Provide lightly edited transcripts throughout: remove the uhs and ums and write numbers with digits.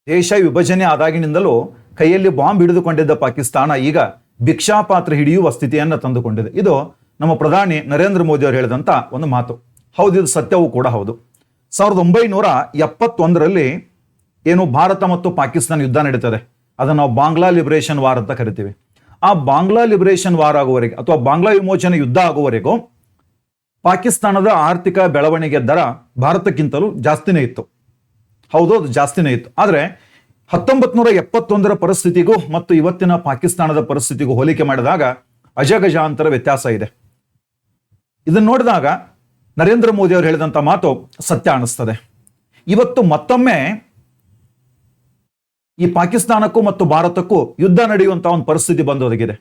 ದೇಶ ವಿಭಜನೆ ಆದಾಗಿನಿಂದಲೂ ಕೈಯಲ್ಲಿ ಬಾಂಬ್ ಹಿಡಿದುಕೊಂಡಿದ್ದ ಪಾಕಿಸ್ತಾನ ಈಗ ಭಿಕ್ಷಾಪಾತ್ರ ಹಿಡಿಯುವ ಸ್ಥಿತಿಯನ್ನು ತಂದುಕೊಂಡಿದೆ. ಇದು ನಮ್ಮ ಪ್ರಧಾನಿ ನರೇಂದ್ರ ಮೋದಿ ಅವರು ಹೇಳಿದಂಥ ಒಂದು ಮಾತು. ಹೌದು, ಇದು ಸತ್ಯವೂ ಕೂಡ ಹೌದು. 1971ರಲ್ಲಿ ಏನು ಭಾರತ ಮತ್ತು ಪಾಕಿಸ್ತಾನ ಯುದ್ಧ ನಡೀತದೆ, ಅದನ್ನು ನಾವು ಬಾಂಗ್ಲಾ ಲಿಬರೇಷನ್ ವಾರ್ ಅಂತ ಕರಿತೀವಿ. ಆ ಬಾಂಗ್ಲಾ ಲಿಬರೇಷನ್ ವಾರ್ ಆಗುವವರೆಗೆ ಅಥವಾ ಬಾಂಗ್ಲಾ ವಿಮೋಚನೆ ಯುದ್ಧ ಆಗುವವರೆಗೂ ಪಾಕಿಸ್ತಾನದ ಆರ್ಥಿಕ ಬೆಳವಣಿಗೆ ದರ ಭಾರತಕ್ಕಿಂತಲೂ ಜಾಸ್ತಿನೇ ಇತ್ತು. ಹೌದು, ಅದು ಜಾಸ್ತಿನೇ ಇತ್ತು. ಆದರೆ 1971ರ ಪರಿಸ್ಥಿತಿಗೂ ಮತ್ತು ಇವತ್ತಿನ ಪಾಕಿಸ್ತಾನದ ಪರಿಸ್ಥಿತಿಗೂ ಹೋಲಿಕೆ ಮಾಡಿದಾಗ ಅಜಗಜಾಂತರ ವ್ಯತ್ಯಾಸ ಇದೆ. ಇದನ್ನು ನೋಡಿದಾಗ ನರೇಂದ್ರ ಮೋದಿ ಅವರು ಹೇಳಿದಂಥ ಮಾತು ಸತ್ಯ ಅನಿಸ್ತದೆ. ಇವತ್ತು ಮತ್ತೊಮ್ಮೆ ಈ ಪಾಕಿಸ್ತಾನಕ್ಕೂ ಮತ್ತು ಭಾರತಕ್ಕೂ ಯುದ್ಧ ನಡೆಯುವಂಥ ಒಂದು ಪರಿಸ್ಥಿತಿ ಬಂದೊದಗಿದೆ.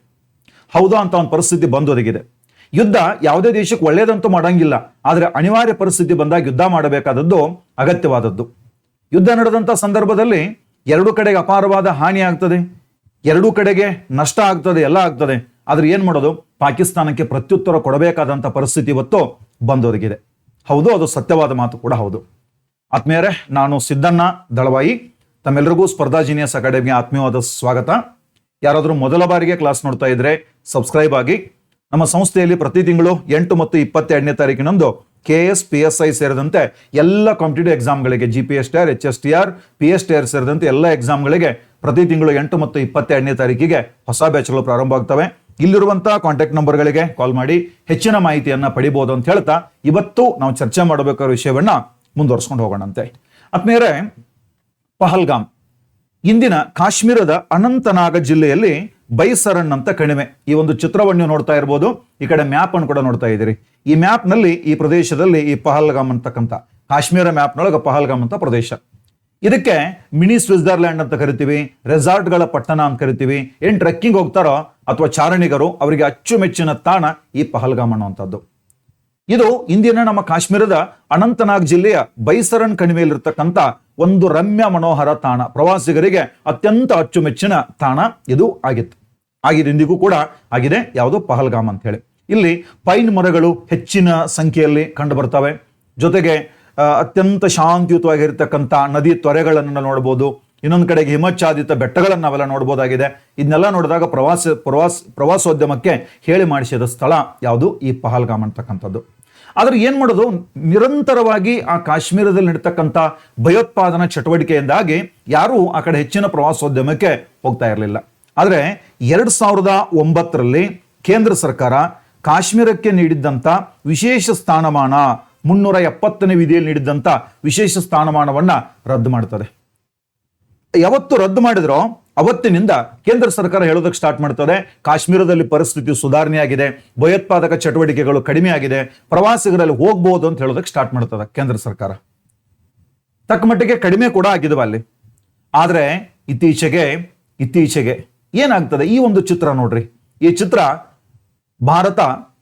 ಹೌದಾ ಅಂತ ಒಂದು ಪರಿಸ್ಥಿತಿ ಬಂದೊದಗಿದೆ. ಯುದ್ಧ ಯಾವುದೇ ದೇಶಕ್ಕೆ ಒಳ್ಳೆಯದಂತೂ ಮಾಡಂಗಿಲ್ಲ, ಆದರೆ ಅನಿವಾರ್ಯ ಪರಿಸ್ಥಿತಿ ಬಂದಾಗ ಯುದ್ಧ ಮಾಡಬೇಕಾದದ್ದು ಅಗತ್ಯವಾದದ್ದು. ಯುದ್ಧ ನಡೆದಂಥ ಸಂದರ್ಭದಲ್ಲಿ ಎರಡೂ ಕಡೆಗೆ ಅಪಾರವಾದ ಹಾನಿ ಆಗ್ತದೆ, ಎರಡೂ ಕಡೆಗೆ ನಷ್ಟ ಆಗ್ತದೆ, ಎಲ್ಲ ಆಗ್ತದೆ. ಆದ್ರೆ ಏನ್ ಮಾಡೋದು, ಪಾಕಿಸ್ತಾನಕ್ಕೆ ಪ್ರತ್ಯುತ್ತರ ಕೊಡಬೇಕಾದಂಥ ಪರಿಸ್ಥಿತಿ ಇವತ್ತು ಬಂದೊದಗಿದೆ. ಹೌದು, ಅದು ಸತ್ಯವಾದ ಮಾತು ಕೂಡ ಹೌದು. ಆತ್ಮೀಯರೇ, ನಾನು ಸಿದ್ದಣ್ಣ ದಳವಾಯಿ, ತಮ್ಮೆಲ್ಲರಿಗೂ ಸ್ಪರ್ಧಾ ಜೀನಿಯಸ್ ಅಕಾಡೆಮಿಗೆ ಆತ್ಮೀಯವಾದ ಸ್ವಾಗತ. ಯಾರಾದರೂ ಮೊದಲ ಬಾರಿಗೆ ಕ್ಲಾಸ್ ನೋಡ್ತಾ ಇದ್ರೆ ಸಬ್ಸ್ಕ್ರೈಬ್ ಆಗಿ. ನಮ್ಮ ಸಂಸ್ಥೆಯಲ್ಲಿ ಪ್ರತಿ ತಿಂಗಳು 8 ಮತ್ತು 22ನೇ ತಾರೀಕಿನಂದು KS PSI ಸೇರಿದಂತೆ ಎಲ್ಲ ಕಾಂಪಿಟೇಟಿವ್ ಎಕ್ಸಾಮ್ಗಳಿಗೆ GPSTR HSTR PSTR ಸೇರಿದಂತೆ ಎಲ್ಲ ಎಕ್ಸಾಮ್ಗಳಿಗೆ ಪ್ರತಿ ತಿಂಗಳು 8 ಮತ್ತು 22ನೇ ತಾರೀಕಿಗೆ ಹೊಸ ಬ್ಯಾಚ್ಗಳು ಪ್ರಾರಂಭ ಆಗ್ತವೆ. ಇಲ್ಲಿರುವಂತಹ ಕಾಂಟ್ಯಾಕ್ಟ್ ನಂಬರ್ಗಳಿಗೆ ಕಾಲ್ ಮಾಡಿ ಹೆಚ್ಚಿನ ಮಾಹಿತಿಯನ್ನ ಪಡಿಬಹುದು ಅಂತ ಹೇಳ್ತಾ ಇವತ್ತು ನಾವು ಚರ್ಚೆ ಮಾಡಬೇಕಾದ ವಿಷಯವನ್ನ ಮುಂದುವರ್ಸ್ಕೊಂಡು ಹೋಗೋಣಂತೆ. ಆತ್ಮೀಯರೇ, ಪಹಲ್ಗಾಮ್ ಇಂದಿನ ಕಾಶ್ಮೀರದ ಅನಂತನಾಗ ಜಿಲ್ಲೆಯಲ್ಲಿ ಬೈಸರಣ್ ಅಂತ ಕಣಿವೆ. ಈ ಒಂದು ಚಿತ್ರವನ್ನು ನೋಡ್ತಾ ಇರಬಹುದು, ಈ ಕಡೆ ಮ್ಯಾಪ್ ಅನ್ನು ಕೂಡ ನೋಡ್ತಾ ಇದ್ದೀರಿ. ಈ ಮ್ಯಾಪ್ ನಲ್ಲಿ ಈ ಪ್ರದೇಶದಲ್ಲಿ ಈ ಪಹಲ್ಗಾಮ್ ಅಂತಕ್ಕಂಥ ಕಾಶ್ಮೀರ ಮ್ಯಾಪ್ನೊಳಗೆ ಪಹಲ್ಗಾಮ್ ಅಂತ ಪ್ರದೇಶ. ಇದಕ್ಕೆ ಮಿನಿ ಸ್ವಿಟ್ಜರ್ಲ್ಯಾಂಡ್ ಅಂತ ಕರಿತೀವಿ, ರೆಸಾರ್ಟ್ಗಳ ಪಟ್ಟಣ ಅಂತ ಕರಿತೀವಿ. ಏನ್ ಟ್ರೆಕ್ಕಿಂಗ್ ಹೋಗ್ತಾರೋ ಅಥವಾ ಚಾರಣಿಗರು ಅವರಿಗೆ ಅಚ್ಚುಮೆಚ್ಚಿನ ತಾಣ ಈ ಪಹಲ್ಗಾಮ್ ಅನ್ನುವಂಥದ್ದು. ಇದು ಇಂದಿನ ನಮ್ಮ ಕಾಶ್ಮೀರದ ಅನಂತನಾಗ್ ಜಿಲ್ಲೆಯ ಬೈಸರಣ್ ಕಣಿವೆಯಲ್ಲಿರ್ತಕ್ಕಂಥ ಒಂದು ರಮ್ಯ ಮನೋಹರ ತಾಣ, ಪ್ರವಾಸಿಗರಿಗೆ ಅತ್ಯಂತ ಅಚ್ಚುಮೆಚ್ಚಿನ ತಾಣ ಇದು ಆಗಿದೆ ಇಂದಿಗೂ ಕೂಡ ಆಗಿದೆ. ಯಾವುದು, ಪಹಲ್ಗಾಮ್ ಅಂತ ಹೇಳಿ. ಇಲ್ಲಿ ಪೈನ್ ಮರಗಳು ಹೆಚ್ಚಿನ ಸಂಖ್ಯೆಯಲ್ಲಿ ಕಂಡು ಬರ್ತವೆ. ಜೊತೆಗೆ ಅತ್ಯಂತ ಶಾಂತಿಯುತವಾಗಿರ್ತಕ್ಕಂಥ ನದಿ ತೊರೆಗಳನ್ನು ನೋಡಬಹುದು. ಇನ್ನೊಂದು ಕಡೆಗೆ ಹಿಮಚ್ಛಾದಿತ ಬೆಟ್ಟಗಳನ್ನು ನಾವೆಲ್ಲ ನೋಡ್ಬೋದಾಗಿದೆ. ಇದನ್ನೆಲ್ಲ ನೋಡಿದಾಗ ಪ್ರವಾಸೋದ್ಯಮಕ್ಕೆ ಹೇಳಿ ಮಾಡಿಸಿದ ಸ್ಥಳ ಯಾವುದು, ಈ ಪಹಲ್ಗಾಮ್ ಅಂತಕ್ಕಂಥದ್ದು. ಆದ್ರೆ ಏನ್ ಮಾಡೋದು, ನಿರಂತರವಾಗಿ ಆ ಕಾಶ್ಮೀರದಲ್ಲಿ ನಡೀತಕ್ಕಂಥ ಭಯೋತ್ಪಾದನಾ ಚಟುವಟಿಕೆಯಿಂದಾಗಿ ಯಾರೂ ಆ ಕಡೆ ಹೆಚ್ಚಿನ ಪ್ರವಾಸೋದ್ಯಮಕ್ಕೆ ಹೋಗ್ತಾ ಇರಲಿಲ್ಲ. ಆದ್ರೆ 2009ರಲ್ಲಿ ಕೇಂದ್ರ ಸರ್ಕಾರ ಕಾಶ್ಮೀರಕ್ಕೆ ನೀಡಿದ್ದಂಥ ವಿಶೇಷ ಸ್ಥಾನಮಾನ 370ನೇ ವಿಧಿಯಲ್ಲಿ ನೀಡಿದ್ದಂಥ ವಿಶೇಷ ಸ್ಥಾನಮಾನವನ್ನ ರದ್ದು ಮಾಡ್ತದೆ. ಯಾವತ್ತು ರದ್ದು ಮಾಡಿದ್ರೋ ಅವತ್ತಿನಿಂದ ಕೇಂದ್ರ ಸರ್ಕಾರ ಹೇಳೋದಕ್ಕೆ ಸ್ಟಾರ್ಟ್ ಮಾಡ್ತದೆ, ಕಾಶ್ಮೀರದಲ್ಲಿ ಪರಿಸ್ಥಿತಿ ಸುಧಾರಣೆಯಾಗಿದೆ, ಭಯೋತ್ಪಾದಕ ಚಟುವಟಿಕೆಗಳು ಕಡಿಮೆ ಆಗಿದೆ, ಪ್ರವಾಸಿಗರಲ್ಲಿ ಹೋಗ್ಬೋದು ಅಂತ ಹೇಳೋದಕ್ಕೆ ಸ್ಟಾರ್ಟ್ ಮಾಡ್ತದೆ ಕೇಂದ್ರ ಸರ್ಕಾರ. ತಕ್ಕ ಮಟ್ಟಿಗೆ ಕಡಿಮೆ ಕೂಡ ಆಗಿದ್ವು ಅಲ್ಲಿ. ಆದ್ರೆ ಇತ್ತೀಚೆಗೆ ಏನಾಗ್ತದೆ, ಈ ಒಂದು ಚಿತ್ರ ನೋಡ್ರಿ. ಈ ಚಿತ್ರ ಭಾರತ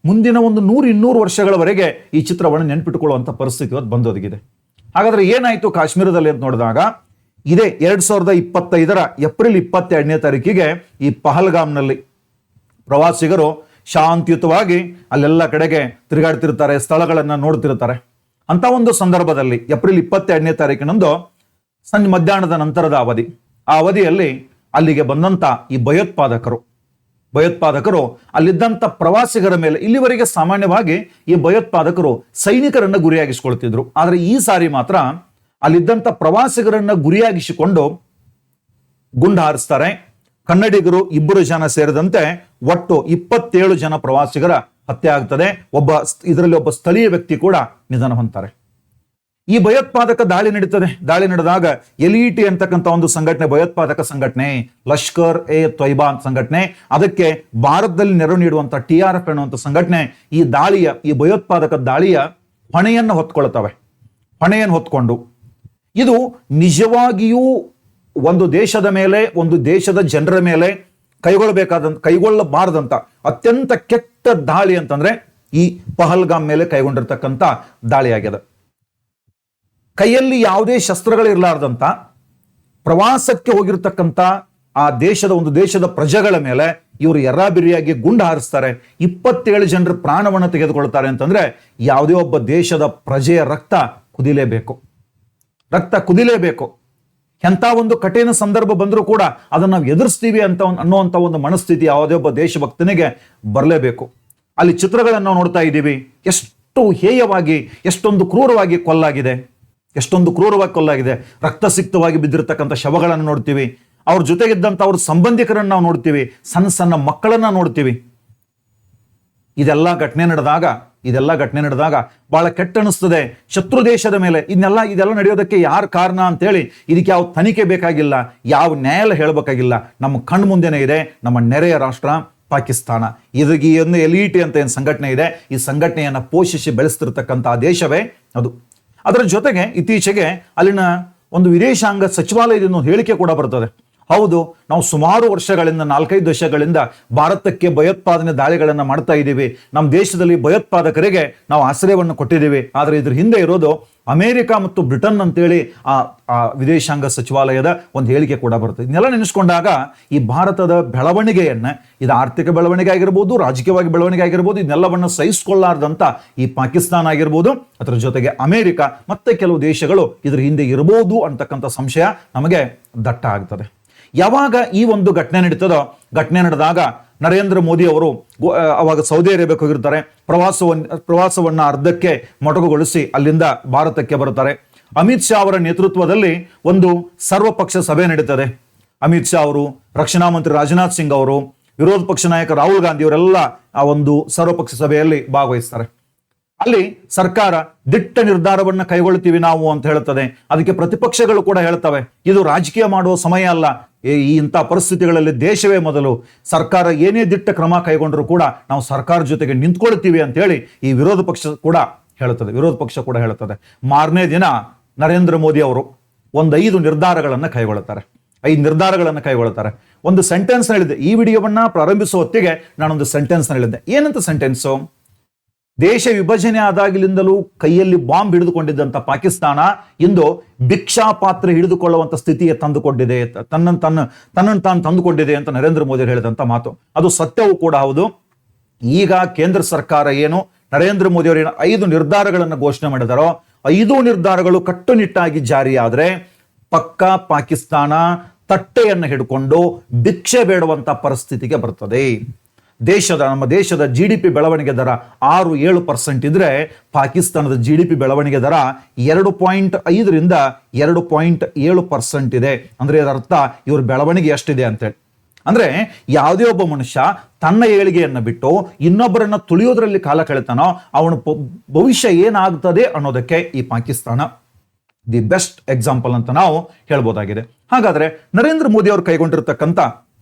ಮುಂದಿನ ಒಂದು 100-200 ವರ್ಷಗಳವರೆಗೆ ಈ ಚಿತ್ರವನ್ನು ನೆನ್ಪಿಟ್ಟುಕೊಳ್ಳುವಂತ ಪರಿಸ್ಥಿತಿ ಇವತ್ತು ಬಂದೊದಗಿದೆ. ಹಾಗಾದ್ರೆ ಏನಾಯ್ತು ಕಾಶ್ಮೀರದಲ್ಲಿ ಅಂತ ನೋಡಿದಾಗ, ಇದೇ 2025ರ ಏಪ್ರಿಲ್ 22ನೇ ತಾರೀಕಿಗೆ ಈ ಪಹಲ್ಗಾಮ್ನಲ್ಲಿ ಪ್ರವಾಸಿಗರು ಶಾಂತಿಯುತವಾಗಿ ಅಲ್ಲೆಲ್ಲ ಕಡೆಗೆ ತಿರುಗಾಡ್ತಿರ್ತಾರೆ, ಸ್ಥಳಗಳನ್ನ ನೋಡ್ತಿರ್ತಾರೆ. ಅಂತ ಒಂದು ಸಂದರ್ಭದಲ್ಲಿ ಏಪ್ರಿಲ್ 22ನೇ ತಾರೀಕಿನಂದು ಮಧ್ಯಾಹ್ನದ ನಂತರದ ಅವಧಿ, ಆ ಅವಧಿಯಲ್ಲಿ ಅಲ್ಲಿಗೆ ಬಂದಂತ ಈ ಭಯೋತ್ಪಾದಕರು ಅಲ್ಲಿದ್ದಂಥ ಪ್ರವಾಸಿಗರ ಮೇಲೆ, ಇಲ್ಲಿವರೆಗೆ ಸಾಮಾನ್ಯವಾಗಿ ಈ ಭಯೋತ್ಪಾದಕರು ಸೈನಿಕರನ್ನ ಗುರಿಯಾಗಿಸಿಕೊಳ್ತಿದ್ರು. ಆದ್ರೆ ಈ ಸಾರಿ ಮಾತ್ರ ಅಲ್ಲಿದ್ದಂಥ ಪ್ರವಾಸಿಗರನ್ನ ಗುರಿಯಾಗಿಸಿಕೊಂಡು ಗುಂಡು ಹಾರಿಸ್ತಾರೆ. ಕನ್ನಡಿಗರು 2 ಜನ ಸೇರಿದಂತೆ ಒಟ್ಟು 27 ಜನ ಪ್ರವಾಸಿಗರ ಹತ್ಯೆ ಆಗ್ತದೆ. ಇದರಲ್ಲಿ ಒಬ್ಬ ಸ್ಥಳೀಯ ವ್ಯಕ್ತಿ ಕೂಡ ನಿಧನ ಹೊಂದ್ತಾರೆ. ಈ ಭಯೋತ್ಪಾದಕ ದಾಳಿ ನಡೀತದೆ. ದಾಳಿ ನಡೆದಾಗ LET ಅಂತಕ್ಕಂಥ ಒಂದು ಸಂಘಟನೆ, ಭಯೋತ್ಪಾದಕ ಸಂಘಟನೆ, ಲಷ್ಕರ್ ಎ ತೊಯ್ಬಾ ಅಂತ ಸಂಘಟನೆ, ಅದಕ್ಕೆ ಭಾರತದಲ್ಲಿ ನೆರವು ನೀಡುವಂತ TRF ಅನ್ನುವಂಥ ಸಂಘಟನೆ ಈ ಭಯೋತ್ಪಾದಕ ದಾಳಿಯ ಹೊಣೆಯನ್ನು ಹೊತ್ಕೊಂಡು ಇದು ನಿಜವಾಗಿಯೂ ಒಂದು ದೇಶದ ಮೇಲೆ, ಒಂದು ದೇಶದ ಜನರ ಮೇಲೆ ಕೈಗೊಳ್ಳಬಾರದಂತ ಅತ್ಯಂತ ಕೆಟ್ಟ ದಾಳಿ ಅಂತಂದ್ರೆ ಈ ಪಹಲ್ಗಾಮ್ ಮೇಲೆ ಕೈಗೊಂಡಿರ್ತಕ್ಕಂಥ ದಾಳಿಯಾಗಿದೆ. ಕೈಯಲ್ಲಿ ಯಾವುದೇ ಶಸ್ತ್ರಗಳಿರ್ಲಾರ್ದಂತ ಪ್ರವಾಸಕ್ಕೆ ಹೋಗಿರ್ತಕ್ಕಂಥ ಆ ದೇಶದ ಪ್ರಜೆಗಳ ಮೇಲೆ ಇವರು ಎರ್ರಾಬಿರಿಯಾಗಿ ಗುಂಡು ಹಾರಿಸ್ತಾರೆ. 27 ಜನರ ಪ್ರಾಣವನ್ನು ತೆಗೆದುಕೊಳ್ತಾರೆ ಅಂತಂದ್ರೆ ಯಾವುದೇ ಒಬ್ಬ ದೇಶದ ಪ್ರಜೆಯ ರಕ್ತ ಕುದಿಲೇಬೇಕು. ಎಂಥ ಒಂದು ಕಠಿಣ ಸಂದರ್ಭ ಬಂದರೂ ಕೂಡ ಅದನ್ನು ನಾವು ಎದುರಿಸ್ತೀವಿ ಅನ್ನುವಂಥ ಒಂದು ಮನಸ್ಥಿತಿ ಯಾವುದೇ ಒಬ್ಬ ದೇಶಭಕ್ತನಿಗೆ ಬರಲೇಬೇಕು. ಅಲ್ಲಿ ಚಿತ್ರಗಳನ್ನು ನಾವು ನೋಡ್ತಾ ಇದ್ದೀವಿ, ಎಷ್ಟು ಹೇಯವಾಗಿ, ಎಷ್ಟೊಂದು ಕ್ರೂರವಾಗಿ ಕೊಲ್ಲಾಗಿದೆ, ರಕ್ತಸಿಕ್ತವಾಗಿ ಬಿದ್ದಿರತಕ್ಕಂಥ ಶವಗಳನ್ನು ನೋಡ್ತೀವಿ. ಅವ್ರ ಜೊತೆಗಿದ್ದಂಥ ಅವ್ರ ಸಂಬಂಧಿಕರನ್ನು ನಾವು ನೋಡ್ತೀವಿ, ಸಣ್ಣ ಸಣ್ಣ ಮಕ್ಕಳನ್ನ ನೋಡ್ತೀವಿ. ಇದೆಲ್ಲ ಘಟನೆ ನಡೆದಾಗ ಬಹಳ ಕೆಟ್ಟ ಅನಿಸ್ತದೆ. ಶತ್ರು ದೇಶದ ಮೇಲೆ ಇದೆಲ್ಲ ನಡೆಯೋದಕ್ಕೆ ಯಾರು ಕಾರಣ ಅಂತೇಳಿ ಇದಕ್ಕೆ ಯಾವ ತನಿಖೆ ಬೇಕಾಗಿಲ್ಲ, ಯಾವ ನ್ಯಾಯಾಲಯ ಹೇಳಬೇಕಾಗಿಲ್ಲ. ನಮ್ಮ ಕಣ್ಣು ಮುಂದೆನೇ ಇದೆ ನಮ್ಮ ನೆರೆಯ ರಾಷ್ಟ್ರ ಪಾಕಿಸ್ತಾನ. ಇದಕ್ಕೆ ಒಂದು ಎಲಿಟಿ ಅಂತ ಏನು ಸಂಘಟನೆ ಇದೆ, ಈ ಸಂಘಟನೆಯನ್ನು ಪೋಷಿಸಿ ಬೆಳೆಸ್ತಿರ್ತಕ್ಕಂಥ ದೇಶವೇ ಅದು. ಅದರ ಜೊತೆಗೆ ಇತ್ತೀಚೆಗೆ ಅಲ್ಲಿನ ಒಂದು ವಿದೇಶಾಂಗ ಸಚಿವಾಲಯದಿಂದ ಹೇಳಿಕೆ ಕೂಡ ಬರ್ತದೆ. ಹೌದು, ನಾವು ಸುಮಾರು ವರ್ಷಗಳಿಂದ 4-5 ದಶಕಗಳಿಂದ ಭಾರತಕ್ಕೆ ಭಯೋತ್ಪಾದನೆ ದಾಳಿಗಳನ್ನು ಮಾಡ್ತಾ ಇದ್ದೀವಿ. ನಮ್ಮ ದೇಶದಲ್ಲಿ ಭಯೋತ್ಪಾದಕರಿಗೆ ನಾವು ಆಶ್ರಯವನ್ನು ಕೊಟ್ಟಿದ್ದೀವಿ. ಆದರೆ ಇದ್ರ ಹಿಂದೆ ಇರೋದು ಅಮೆರಿಕ ಮತ್ತು ಬ್ರಿಟನ್ ಅಂತೇಳಿ ಆ ವಿದೇಶಾಂಗ ಸಚಿವಾಲಯದ ಒಂದು ಹೇಳಿಕೆ ಕೂಡ ಬರ್ತದೆ. ಇದನ್ನೆಲ್ಲ ನೆನೆಸ್ಕೊಂಡಾಗ ಈ ಭಾರತದ ಬೆಳವಣಿಗೆಯನ್ನ, ಇದು ಆರ್ಥಿಕ ಬೆಳವಣಿಗೆ ಆಗಿರ್ಬೋದು, ರಾಜಕೀಯವಾಗಿ ಬೆಳವಣಿಗೆ ಆಗಿರ್ಬೋದು, ಇದನ್ನೆಲ್ಲವನ್ನು ಸಹಿಸಿಕೊಳ್ಳಾರ್ದಂತ ಈ ಪಾಕಿಸ್ತಾನ ಆಗಿರ್ಬೋದು, ಅದರ ಜೊತೆಗೆ ಅಮೆರಿಕ ಮತ್ತೆ ಕೆಲವು ದೇಶಗಳು ಇದ್ರ ಹಿಂದೆ ಇರಬಹುದು ಅಂತಕ್ಕಂಥ ಸಂಶಯ ನಮಗೆ ದಟ್ಟ ಆಗ್ತದೆ. ಯಾವಾಗ ಈ ಒಂದು ಘಟನೆ ನಡೆದಾಗ ನರೇಂದ್ರ ಮೋದಿ ಅವರು ಅವಾಗ ಸೌದಿ ಅರೇಬಿಯಾಕ್ಕೆ ಹೋಗಿರ್ತಾರೆ. ಪ್ರವಾಸವನ್ನ ಅರ್ಧಕ್ಕೆ ಮೊಟಕುಗೊಳಿಸಿ ಅಲ್ಲಿಂದ ಭಾರತಕ್ಕೆ ಬರ್ತಾರೆ. ಅಮಿತ್ ಶಾ ಅವರ ನೇತೃತ್ವದಲ್ಲಿ ಒಂದು ಸರ್ವಪಕ್ಷ ಸಭೆ ನಡೀತದೆ. ಅಮಿತ್ ಶಾ ಅವರು, ರಕ್ಷಣಾ ಮಂತ್ರಿ ರಾಜನಾಥ್ ಸಿಂಗ್ ಅವರು, ವಿರೋಧ ಪಕ್ಷ ನಾಯಕ ರಾಹುಲ್ ಗಾಂಧಿ ಅವರೆಲ್ಲ ಆ ಒಂದು ಸರ್ವಪಕ್ಷ ಸಭೆಯಲ್ಲಿ ಭಾಗವಹಿಸ್ತಾರೆ. ಅಲ್ಲಿ ಸರ್ಕಾರ ದಿಟ್ಟ ನಿರ್ಧಾರವನ್ನು ಕೈಗೊಳ್ತೀವಿ ನಾವು ಅಂತ ಹೇಳುತ್ತದೆ. ಅದಕ್ಕೆ ಪ್ರತಿಪಕ್ಷಗಳು ಕೂಡ ಹೇಳ್ತವೆ, ಇದು ರಾಜಕೀಯ ಮಾಡುವ ಸಮಯ ಅಲ್ಲ, ಇಂಥ ಪರಿಸ್ಥಿತಿಗಳಲ್ಲಿ ದೇಶವೇ ಮೊದಲು, ಸರ್ಕಾರ ಏನೇ ದಿಟ್ಟ ಕ್ರಮ ಕೈಗೊಂಡ್ರು ಕೂಡ ನಾವು ಸರ್ಕಾರ ಜೊತೆಗೆ ನಿಂತ್ಕೊಳ್ತೀವಿ ಅಂತ ಹೇಳಿ ಈ ವಿರೋಧ ಪಕ್ಷ ಕೂಡ ಹೇಳುತ್ತದೆ. ಮಾರನೇ ದಿನ ನರೇಂದ್ರ ಮೋದಿ ಅವರು ಒಂದು 5 ನಿರ್ಧಾರಗಳನ್ನು ಕೈಗೊಳ್ಳುತ್ತಾರೆ. ಒಂದು ಸೆಂಟೆನ್ಸ್ ಹೇಳಿದ್ದೆ, ಈ ವಿಡಿಯೋವನ್ನ ಪ್ರಾರಂಭಿಸುವ ಹೊತ್ತಿಗೆ ನಾನೊಂದು ಸೆಂಟೆನ್ಸ್ ಹೇಳಿದ್ದೆ. ಏನಂತ ಸೆಂಟೆನ್ಸು? ದೇಶ ವಿಭಜನೆ ಆದಾಗಿಲಿಂದಲೂ ಕೈಯಲ್ಲಿ ಬಾಂಬ್ ಹಿಡಿದುಕೊಂಡಿದ್ದಂಥ ಪಾಕಿಸ್ತಾನ ಇಂದು ಭಿಕ್ಷಾ ಪಾತ್ರೆ ಹಿಡಿದುಕೊಳ್ಳುವಂಥ ಸ್ಥಿತಿಗೆ ತಂದುಕೊಂಡಿದೆ, ತನ್ನನ್ನು ತಾನು ತಂದುಕೊಂಡಿದೆ ಅಂತ ನರೇಂದ್ರ ಮೋದಿ ಹೇಳಿದಂಥ ಮಾತು ಅದು ಸತ್ಯವೂ ಕೂಡ ಹೌದು. ಈಗ ಕೇಂದ್ರ ಸರ್ಕಾರ ಏನು ನರೇಂದ್ರ ಮೋದಿ ಅವರು ಏನು 5 ನಿರ್ಧಾರಗಳನ್ನು ಘೋಷಣೆ ಮಾಡಿದಾರೋ, 5 ನಿರ್ಧಾರಗಳು ಕಟ್ಟುನಿಟ್ಟಾಗಿ ಜಾರಿಯಾದ್ರೆ ಪಕ್ಕಾ ಪಾಕಿಸ್ತಾನ ತಟ್ಟೆಯನ್ನು ಹಿಡ್ಕೊಂಡು ಭಿಕ್ಷೆ ಬೇಡುವಂತ ಪರಿಸ್ಥಿತಿಗೆ ಬರ್ತದೆ. ನಮ್ಮ ದೇಶದ GDP ಬೆಳವಣಿಗೆ ದರ 6-7% ಇದ್ರೆ ಪಾಕಿಸ್ತಾನದ GDP ಬೆಳವಣಿಗೆ ದರ 2.5ರಿಂದ 2.7% ಇದೆ. ಅಂದ್ರೆ ಇದರ ಅರ್ಥ ಇವ್ರ ಬೆಳವಣಿಗೆ ಎಷ್ಟಿದೆ ಅಂತೇಳಿ. ಅಂದ್ರೆ ಯಾವುದೇ ಒಬ್ಬ ಮನುಷ್ಯ ತನ್ನ ಏಳಿಗೆಯನ್ನು ಬಿಟ್ಟು ಇನ್ನೊಬ್ಬರನ್ನ ತುಳಿಯೋದ್ರಲ್ಲಿ ಕಾಲ ಕಳೆತಾನೋ ಅವನ ಭವಿಷ್ಯ ಏನಾಗ್ತದೆ ಅನ್ನೋದಕ್ಕೆ ಈ ಪಾಕಿಸ್ತಾನ ದಿ ಬೆಸ್ಟ್ ಎಕ್ಸಾಂಪಲ್ ಅಂತ ನಾವು ಹೇಳ್ಬೋದಾಗಿದೆ. ಹಾಗಾದ್ರೆ ನರೇಂದ್ರ ಮೋದಿ ಅವರು ಕೈಗೊಂಡಿರ್ತಕ್ಕಂಥ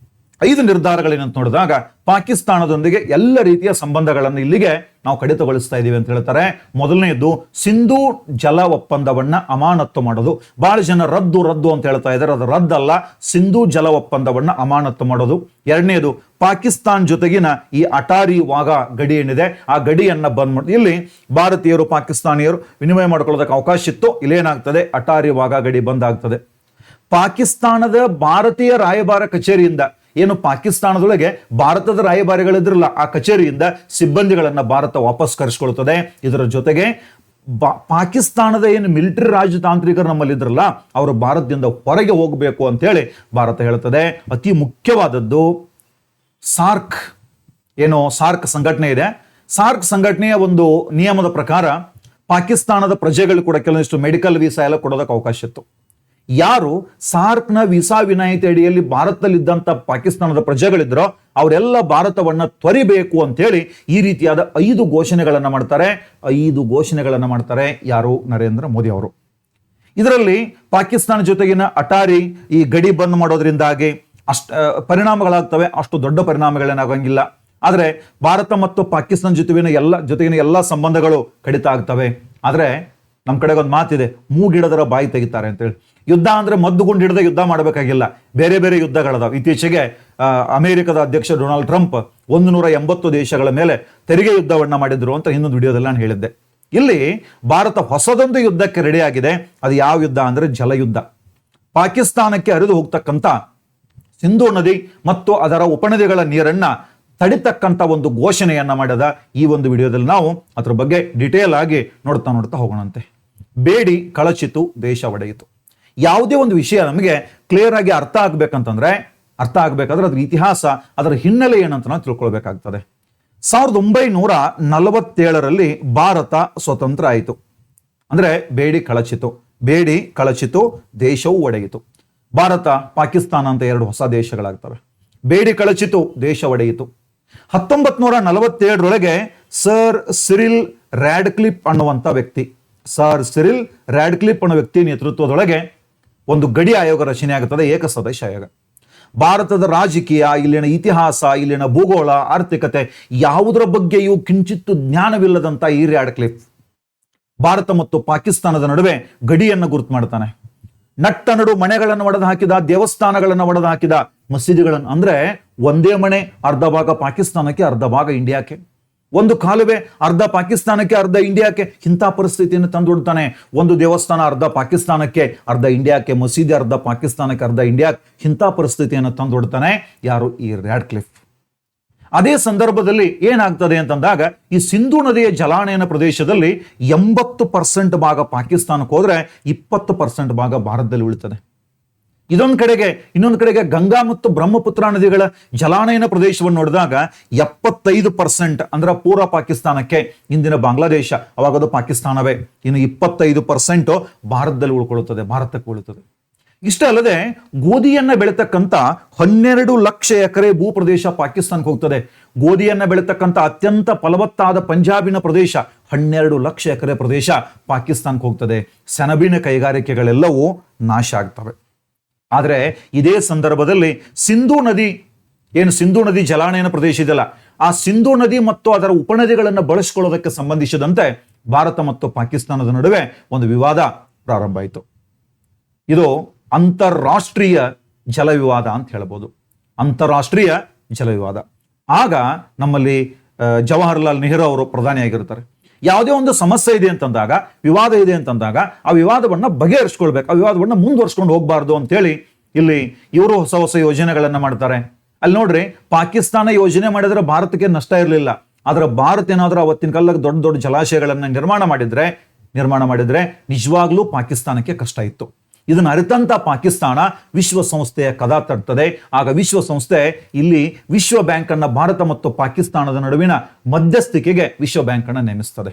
5 ನಿರ್ಧಾರಗಳೇನಂತ ನೋಡಿದಾಗ ಪಾಕಿಸ್ತಾನದೊಂದಿಗೆ ಎಲ್ಲ ರೀತಿಯ ಸಂಬಂಧಗಳನ್ನು ಇಲ್ಲಿಗೆ ನಾವು ಕಡಿತಗೊಳಿಸ್ತಾ ಇದ್ದೀವಿ ಅಂತ ಹೇಳ್ತಾರೆ. ಮೊದಲನೆಯದು ಸಿಂಧೂ ಜಲ ಒಪ್ಪಂದವನ್ನ ಅಮಾನತ್ತು ಮಾಡೋದು. ಬಹಳ ಜನ ರದ್ದು ಅಂತ ಹೇಳ್ತಾ ಇದ್ದಾರೆ, ಅದು ರದ್ದಲ್ಲ, ಸಿಂಧೂ ಜಲ ಒಪ್ಪಂದವನ್ನ ಅಮಾನತ್ತು ಮಾಡೋದು. ಎರಡನೇದು ಪಾಕಿಸ್ತಾನ ಜೊತೆಗಿನ ಈ ಅಟಾರಿ ವಾಘಾ ಗಡಿ ಏನಿದೆ ಆ ಗಡಿಯನ್ನ ಬಂದ್ ಮಾಡಿ, ಇಲ್ಲಿ ಭಾರತೀಯರು ಪಾಕಿಸ್ತಾನಿಯರು ವಿನಿಮಯ ಮಾಡ್ಕೊಳ್ಳೋದಕ್ಕೆ ಅವಕಾಶ ಇತ್ತು, ಇಲ್ಲೇನಾಗ್ತದೆ ಅಟಾರಿ ವಾಘಾ ಗಡಿ ಬಂದ್ ಆಗ್ತದೆ. ಪಾಕಿಸ್ತಾನದ ಭಾರತೀಯ ರಾಯಭಾರ ಕಚೇರಿಯಿಂದ ಏನು ಪಾಕಿಸ್ತಾನದೊಳಗೆ ಭಾರತದ ರಾಯಭಾರಿಗಳಿದ್ರಲ್ಲ ಆ ಕಚೇರಿಯಿಂದ ಸಿಬ್ಬಂದಿಗಳನ್ನ ಭಾರತ ವಾಪಸ್ ಕರೆಸ್ಕೊಳ್ತದೆ. ಇದರ ಜೊತೆಗೆ ಪಾಕಿಸ್ತಾನದ ಏನು ಮಿಲಿಟರಿ ರಾಜತಾಂತ್ರಿಕರು ನಮ್ಮಲ್ಲಿ ಇದ್ರಲ್ಲ ಅವರು ಭಾರತದಿಂದ ಹೊರಗೆ ಹೋಗಬೇಕು ಅಂತ ಹೇಳಿ ಭಾರತ ಹೇಳ್ತದೆ. ಅತಿ ಮುಖ್ಯವಾದದ್ದು ಸಾರ್ಕ್ ಸಂಘಟನೆ ಇದೆ. ಸಾರ್ಕ್ ಸಂಘಟನೆಯ ಒಂದು ನಿಯಮದ ಪ್ರಕಾರ ಪಾಕಿಸ್ತಾನದ ಪ್ರಜೆಗಳು ಕೂಡ ಕೆಲವೊಂದಿಷ್ಟು ಮೆಡಿಕಲ್ ವೀಸಾ ಎಲ್ಲ ಕೊಡೋದಕ್ಕೆ ಅವಕಾಶ ಇತ್ತು. ಯಾರು ಸಾರ್ಕ್ನ ವೀಸಾ ವಿನಾಯಿತಿ ಅಡಿಯಲ್ಲಿ ಭಾರತದಲ್ಲಿದ್ದಂಥ ಪಾಕಿಸ್ತಾನದ ಪ್ರಜೆಗಳಿದ್ರೋ ಅವರೆಲ್ಲ ಭಾರತವನ್ನ ತೊರಿಬೇಕು ಅಂತೇಳಿ ಈ ರೀತಿಯಾದ 5 ಘೋಷಣೆಗಳನ್ನು ಮಾಡ್ತಾರೆ. ಯಾರು? ನರೇಂದ್ರ ಮೋದಿ ಅವರು. ಇದರಲ್ಲಿ ಪಾಕಿಸ್ತಾನ ಜೊತೆಗಿನ ಅಟಾರಿ ಈ ಗಡಿ ಬಂದ್ ಮಾಡೋದ್ರಿಂದಾಗಿ ಪರಿಣಾಮಗಳಾಗ್ತವೆ, ಅಷ್ಟು ದೊಡ್ಡ ಪರಿಣಾಮಗಳೇನಾಗಂಗಿಲ್ಲ. ಆದರೆ ಭಾರತ ಮತ್ತು ಪಾಕಿಸ್ತಾನ ಜೊತೆಗಿನ ಎಲ್ಲ ಸಂಬಂಧಗಳು ಕಡಿತ ಆಗ್ತವೆ. ಆದರೆ ನಮ್ಮ ಕಡೆಗೆ ಒಂದು ಮಾತಿದೆ, ಮೂಗಿಡದರ ಬಾಯಿ ತೆಗಿತಾರೆ ಅಂತೇಳಿ. ಯುದ್ಧ ಅಂದ್ರೆ ಮದ್ದುಗುಂಡು ಹಿಡಿದ ಯುದ್ಧ ಮಾಡಬೇಕಾಗಿಲ್ಲ, ಬೇರೆ ಬೇರೆ ಯುದ್ಧಗಳದಾವ. ಇತ್ತೀಚೆಗೆ ಅಮೆರಿಕದ ಅಧ್ಯಕ್ಷ ಡೊನಾಲ್ಡ್ ಟ್ರಂಪ್ 180 ದೇಶಗಳ ಮೇಲೆ ತೆರಿಗೆ ಯುದ್ಧವನ್ನ ಮಾಡಿದ್ರು ಅಂತ ಇನ್ನೊಂದು ವಿಡಿಯೋದಲ್ಲಿ ನಾನು ಹೇಳಿದ್ದೆ. ಇಲ್ಲಿ ಭಾರತ ಹೊಸದೊಂದು ಯುದ್ಧಕ್ಕೆ ರೆಡಿ ಆಗಿದೆ. ಅದು ಯಾವ ಯುದ್ಧ ಅಂದ್ರೆ ಜಲಯುದ್ಧ. ಪಾಕಿಸ್ತಾನಕ್ಕೆ ಹರಿದು ಹೋಗ್ತಕ್ಕಂಥ ಸಿಂಧೂ ನದಿ ಮತ್ತು ಅದರ ಉಪನದಿಗಳ ನೀರನ್ನ ತಡಿತಕ್ಕಂಥ ಒಂದು ಘೋಷಣೆಯನ್ನ ಮಾಡಿದ ಈ ಒಂದು ವಿಡಿಯೋದಲ್ಲಿ ನಾವು ಅದ್ರ ಬಗ್ಗೆ ಡಿಟೇಲ್ ಆಗಿ ನೋಡ್ತಾ ಹೋಗೋಣಂತೆ. ಬೇಡಿ ಕಳಚಿತು ದೇಶ ಒಡೆಯಿತು. ಯಾವುದೇ ಒಂದು ವಿಷಯ ನಮಗೆ ಕ್ಲಿಯರ್ ಆಗಿ ಅರ್ಥ ಆಗ್ಬೇಕಾದ್ರೆ ಅದ್ರ ಇತಿಹಾಸ, ಅದರ ಹಿನ್ನೆಲೆ ಏನಂತ ನಾವು ತಿಳ್ಕೊಳ್ಬೇಕಾಗ್ತದೆ. 1947ರಲ್ಲಿ ಭಾರತ ಸ್ವತಂತ್ರ ಆಯಿತು. ಅಂದ್ರೆ ಬೇಡಿ ಕಳಚಿತು, ದೇಶವು ಒಡೆಯಿತು. ಭಾರತ ಪಾಕಿಸ್ತಾನ ಅಂತ ಎರಡು ಹೊಸ ದೇಶಗಳಾಗ್ತವೆ. ಬೇಡಿ ಕಳಚಿತು, ದೇಶ ಒಡೆಯಿತು. 1947ರೊಳಗೆ ಸರ್ ಸಿರಿಲ್ ರ್ಯಾಡ್ಕ್ಲಿಫ್ ಅನ್ನುವಂಥ ವ್ಯಕ್ತಿ ನೇತೃತ್ವದೊಳಗೆ ಒಂದು ಗಡಿ ಆಯೋಗ ರಚನೆ ಆಗುತ್ತದೆ, ಏಕಸದಸ್ಯ ಆಯೋಗ. ಭಾರತದ ರಾಜಕೀಯ, ಇಲ್ಲಿನ ಇತಿಹಾಸ, ಇಲ್ಲಿನ ಭೂಗೋಳ, ಆರ್ಥಿಕತೆ ಯಾವುದರ ಬಗ್ಗೆಯೂ ಕಿಂಚಿತ್ತು ಜ್ಞಾನವಿಲ್ಲದಂತ ಈ ರ್ಯಾಡ್ಕ್ಲಿಫ್ ಭಾರತ ಮತ್ತು ಪಾಕಿಸ್ತಾನದ ನಡುವೆ ಗಡಿಯನ್ನು ಗುರುತು ಮಾಡ್ತಾನೆ. ನಟ್ಟ ನಡು ಮನೆಗಳನ್ನು ಒಡೆದು ಹಾಕಿದ, ದೇವಸ್ಥಾನಗಳನ್ನು ಒಡೆದು ಹಾಕಿದ, ಮಸೀದಿಗಳನ್ನು, ಅಂದ್ರೆ ಒಂದೇ ಮನೆ ಅರ್ಧ ಭಾಗ ಪಾಕಿಸ್ತಾನಕ್ಕೆ, ಅರ್ಧ ಭಾಗ ಇಂಡಿಯಾಕ್ಕೆ, ಒಂದು ಕಾಲುವೆ ಅರ್ಧ ಪಾಕಿಸ್ತಾನಕ್ಕೆ, ಅರ್ಧ ಇಂಡಿಯಾಕ್ಕೆ, ಇಂಥ ಪರಿಸ್ಥಿತಿಯನ್ನು ತಂದುಡ್ತಾನೆ. ಒಂದು ದೇವಸ್ಥಾನ ಅರ್ಧ ಪಾಕಿಸ್ತಾನಕ್ಕೆ, ಅರ್ಧ ಇಂಡಿಯಾಕ್ಕೆ, ಮಸೀದಿ ಅರ್ಧ ಪಾಕಿಸ್ತಾನಕ್ಕೆ, ಅರ್ಧ ಇಂಡಿಯಾಕ್ಕೆ, ಇಂಥ ಪರಿಸ್ಥಿತಿಯನ್ನು ತಂದುಡ್ತಾನೆ ಯಾರು? ಈ ರ್ಯಾಡ್ಕ್ಲಿಫ್. ಅದೇ ಸಂದರ್ಭದಲ್ಲಿ ಏನಾಗ್ತದೆ ಅಂತಂದಾಗ, ಈ ಸಿಂಧೂ ನದಿಯ ಜಲಾನಯನ ಪ್ರದೇಶದಲ್ಲಿ 80% ಭಾಗ ಪಾಕಿಸ್ತಾನಕ್ಕೆ ಹೋದ್ರೆ 20% ಭಾಗ ಭಾರತದಲ್ಲಿ ಉಳಿತದೆ. ಇನ್ನೊಂದು ಕಡೆಗೆ ಗಂಗಾ ಮತ್ತು ಬ್ರಹ್ಮಪುತ್ರ ನದಿಗಳ ಜಲಾನಯನ ಪ್ರದೇಶವನ್ನು ನೋಡಿದಾಗ 75% ಅಂದ್ರೆ ಪೂರ್ವ ಪಾಕಿಸ್ತಾನಕ್ಕೆ, ಇಂದಿನ ಬಾಂಗ್ಲಾದೇಶ, ಅವಾಗ ಅದು ಪಾಕಿಸ್ತಾನವೇ. ಇನ್ನು 25% ಭಾರತಕ್ಕೆ ಉಳಿತದೆ. ಇಷ್ಟೇ ಅಲ್ಲದೆ ಗೋಧಿಯನ್ನ ಬೆಳೀತಕ್ಕಂಥ 12 ಲಕ್ಷ ಎಕರೆ ಭೂಪ್ರದೇಶ ಪಾಕಿಸ್ತಾನಕ್ಕೆ ಹೋಗ್ತದೆ. ಗೋಧಿಯನ್ನ ಬೆಳೀತಕ್ಕಂಥ ಅತ್ಯಂತ ಫಲವತ್ತಾದ ಪಂಜಾಬಿನ ಪ್ರದೇಶ 12 ಲಕ್ಷ ಎಕರೆ ಪ್ರದೇಶ ಪಾಕಿಸ್ತಾನಕ್ಕೆ ಹೋಗ್ತದೆ. ಸೆಣಬಿನ ಕೈಗಾರಿಕೆಗಳೆಲ್ಲವೂ ನಾಶ ಆಗ್ತವೆ. ಆದರೆ ಇದೇ ಸಂದರ್ಭದಲ್ಲಿ ಸಿಂಧೂ ನದಿ ಜಲಾನಯನ ಪ್ರದೇಶ ಇದೆಯಲ್ಲ, ಆ ಸಿಂಧೂ ನದಿ ಮತ್ತು ಅದರ ಉಪನದಿಗಳನ್ನು ಬಳಸಿಕೊಳ್ಳೋದಕ್ಕೆ ಸಂಬಂಧಿಸಿದಂತೆ ಭಾರತ ಮತ್ತು ಪಾಕಿಸ್ತಾನದ ನಡುವೆ ಒಂದು ವಿವಾದ ಪ್ರಾರಂಭ ಆಯಿತು. ಇದು ಅಂತಾರಾಷ್ಟ್ರೀಯ ಜಲವಿವಾದ ಅಂತ ಹೇಳ್ಬೋದು. ಅಂತಾರಾಷ್ಟ್ರೀಯ ಜಲವಿವಾದ. ಆಗ ನಮ್ಮಲ್ಲಿ ಜವಾಹರ್ಲಾಲ್ ನೆಹರು ಅವರು ಪ್ರಧಾನಿಯಾಗಿರ್ತಾರೆ. ಯಾವುದೇ ಒಂದು ಸಮಸ್ಯೆ ಇದೆ ಅಂತಂದಾಗ, ವಿವಾದ ಇದೆ ಅಂತಂದಾಗ, ಆ ವಿವಾದವನ್ನ ಬಗೆಹರಿಸ್ಕೊಳ್ಬೇಕು, ಆ ವಿವಾದವನ್ನ ಮುಂದುವರ್ಸ್ಕೊಂಡು ಹೋಗ್ಬಾರ್ದು ಅಂತೇಳಿ ಇಲ್ಲಿ ಇವರು ಹೊಸ ಹೊಸ ಯೋಜನೆಗಳನ್ನ ಮಾಡ್ತಾರೆ. ಅಲ್ಲಿ ನೋಡ್ರಿ, ಪಾಕಿಸ್ತಾನ ಯೋಜನೆ ಮಾಡಿದ್ರೆ ಭಾರತಕ್ಕೆ ನಷ್ಟ ಇರಲಿಲ್ಲ. ಆದ್ರೆ ಭಾರತ ಏನಾದ್ರೂ ಅವತ್ತಿನ ಕಾಲಕ್ಕೆ ದೊಡ್ಡ ದೊಡ್ಡ ಜಲಾಶಯಗಳನ್ನ ನಿರ್ಮಾಣ ಮಾಡಿದ್ರೆ ನಿಜವಾಗ್ಲೂ ಪಾಕಿಸ್ತಾನಕ್ಕೆ ಕಷ್ಟ ಇತ್ತು. ಇದನ್ನು ಅರಿತಂತ ಪಾಕಿಸ್ತಾನ ವಿಶ್ವಸಂಸ್ಥೆಯ ಕದ ತಟ್ತದೆ. ಆಗ ವಿಶ್ವಸಂಸ್ಥೆ ಇಲ್ಲಿ ವಿಶ್ವ ಬ್ಯಾಂಕ್ ಅನ್ನ ಭಾರತ ಮತ್ತು ಪಾಕಿಸ್ತಾನದ ನಡುವಿನ ಮಧ್ಯಸ್ಥಿಕೆಗೆ ವಿಶ್ವ ಬ್ಯಾಂಕ್ ಅನ್ನು ನೇಮಿಸ್ತದೆ.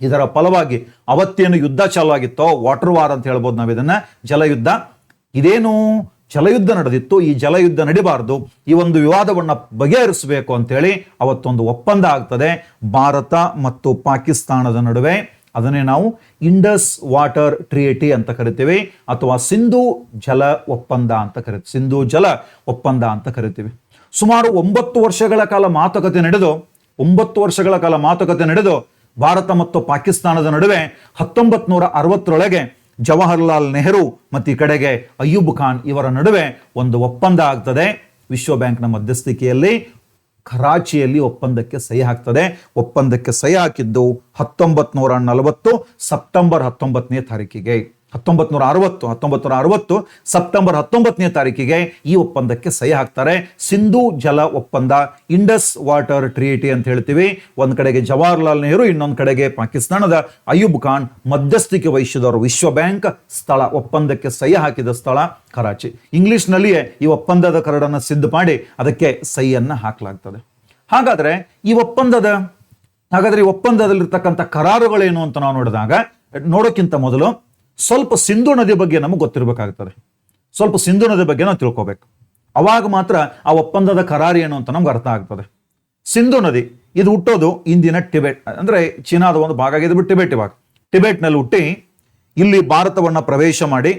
ಇದರ ಫಲವಾಗಿ ಅವತ್ತೇನು ಯುದ್ಧ ಚಾಲು ಆಗಿತ್ತೋ, ವಾಟರ್ ವಾರ್ ಅಂತ ಹೇಳ್ಬೋದು ನಾವು ಇದನ್ನ, ಜಲಯುದ್ಧ. ಇದೇನು ಜಲಯುದ್ಧ ನಡೆದಿತ್ತು, ಈ ಜಲಯುದ್ಧ ನಡಿಬಾರದು, ಈ ಒಂದು ವಿವಾದವನ್ನ ಬಗೆಹರಿಸಬೇಕು ಅಂತೇಳಿ ಅವತ್ತೊಂದು ಒಪ್ಪಂದ ಆಗ್ತದೆ ಭಾರತ ಮತ್ತು ಪಾಕಿಸ್ತಾನದ ನಡುವೆ. ಅದನ್ನೇ ನಾವು ಇಂಡಸ್ ವಾಟರ್ ಟ್ರೀಟಿ ಅಂತ ಕರಿತೀವಿ, ಅಥವಾ ಸಿಂಧೂ ಜಲ ಒಪ್ಪಂದ ಅಂತ ಕರಿತೀವಿ. ಸುಮಾರು 9 ವರ್ಷಗಳ ಕಾಲ ಮಾತುಕತೆ ನಡೆದು ಭಾರತ ಮತ್ತು ಪಾಕಿಸ್ತಾನದ ನಡುವೆ 1960ರೊಳಗೆ ಜವಾಹರ್ಲಾಲ್ ನೆಹರು ಮತ್ತು ಈ ಕಡೆಗೆ ಅಯ್ಯೂಬ್ ಖಾನ್ ಇವರ ನಡುವೆ ಒಂದು ಒಪ್ಪಂದ ಆಗ್ತದೆ. ವಿಶ್ವ ಬ್ಯಾಂಕ್ನ ಮಧ್ಯಸ್ಥಿಕೆಯಲ್ಲಿ ಕರಾಚಿಯಲ್ಲಿ ಒಪ್ಪಂದಕ್ಕೆ ಸಹಿ ಹಾಕ್ತದೆ. ಒಪ್ಪಂದಕ್ಕೆ ಸಹಿ ಹಾಕಿದ್ದು 1940 ಸೆಪ್ಟೆಂಬರ್ 19ನೇ ತಾರೀಕಿಗೆ. 1960 ಸೆಪ್ಟೆಂಬರ್ 19ನೇ ತಾರೀಕಿಗೆ ಈ ಒಪ್ಪಂದಕ್ಕೆ ಸಹಿ ಹಾಕ್ತಾರೆ. ಸಿಂಧೂ ಜಲ ಒಪ್ಪಂದ, ಇಂಡಸ್ ವಾಟರ್ ಟ್ರೀಟಿ ಅಂತ ಹೇಳ್ತೀವಿ. ಒಂದ್ ಕಡೆಗೆ ಜವಾಹರ್ಲಾಲ್ ನೆಹರು, ಇನ್ನೊಂದು ಕಡೆಗೆ ಪಾಕಿಸ್ತಾನದ ಅಯ್ಯೂಬ್ ಖಾನ್ ಮಧ್ಯಸ್ಥಿಕೆ ವಹಿಸಿದವರು. ವಿಶ್ವ ಬ್ಯಾಂಕ್ ಸ್ಥಳ, ಒಪ್ಪಂದಕ್ಕೆ ಸಹಿ ಹಾಕಿದ ಸ್ಥಳ ಕರಾಚಿ. ಇಂಗ್ಲಿಷ್ನಲ್ಲಿಯೇ ಈ ಒಪ್ಪಂದದ ಕರಡನ್ನು ಸಿದ್ಧ ಮಾಡಿ ಅದಕ್ಕೆ ಸಹಿಯನ್ನ ಹಾಕಲಾಗ್ತದೆ. ಹಾಗಾದ್ರೆ ಈ ಒಪ್ಪಂದದಲ್ಲಿರ್ತಕ್ಕಂಥ ಕರಾರುಗಳೇನು ಅಂತ ನಾವು ನೋಡೋಕ್ಕಿಂತ ಮೊದಲು ಸ್ವಲ್ಪ ಸಿಂಧೂ ನದಿ ಬಗ್ಗೆ ನಮಗೆ ಗೊತ್ತಿರಬೇಕಾಗ್ತದೆ. ಸ್ವಲ್ಪ ಸಿಂಧೂ ನದಿ ಬಗ್ಗೆ ನಾವು ತಿಳ್ಕೋಬೇಕು. ಅವಾಗ ಮಾತ್ರ ಆ ಒಪ್ಪಂದದ ಕರಾರು ಏನು ಅಂತ ನಮ್ಗೆ ಅರ್ಥ ಆಗ್ತದೆ. ಸಿಂಧೂ ನದಿ ಇದು ಹುಟ್ಟೋದು ಇಂದಿನ ಟಿಬೆಟ್, ಅಂದ್ರೆ ಚೀನಾದ ಒಂದು ಭಾಗ ಆಗಿದೆ. ಟಿಬೆಟ್ನಲ್ಲಿ ಹುಟ್ಟಿ ಇಲ್ಲಿ ಭಾರತವನ್ನ ಪ್ರವೇಶ ಮಾಡಿ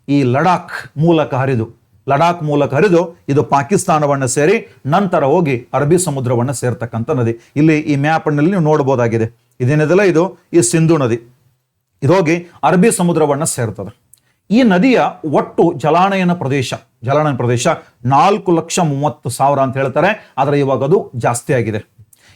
ಈ ಲಡಾಖ್ ಮೂಲಕ ಹರಿದು ಇದು ಪಾಕಿಸ್ತಾನವನ್ನ ಸೇರಿ ನಂತರ ಹೋಗಿ ಅರಬ್ಬಿ ಸಮುದ್ರವನ್ನ ಸೇರ್ತಕ್ಕಂಥ ನದಿ. ಇಲ್ಲಿ ಈ ಮ್ಯಾಪ್ ನಲ್ಲಿ ನೀವು ನೋಡಬಹುದಾಗಿದೆ. ಇದೇನಿದೆಲ್ಲ ಇದು ಈ ಸಿಂಧೂ ನದಿ. ಇದೋಗಿ ಅರಬ್ಬಿ ಸಮುದ್ರವನ್ನ ಸೇರ್ತದೆ. ಈ ನದಿಯ ಒಟ್ಟು ಜಲಾನಯನ ಪ್ರದೇಶ 4,30,000 ಅಂತ ಹೇಳ್ತಾರೆ. ಆದರೆ ಇವಾಗ ಅದು ಜಾಸ್ತಿ ಆಗಿದೆ.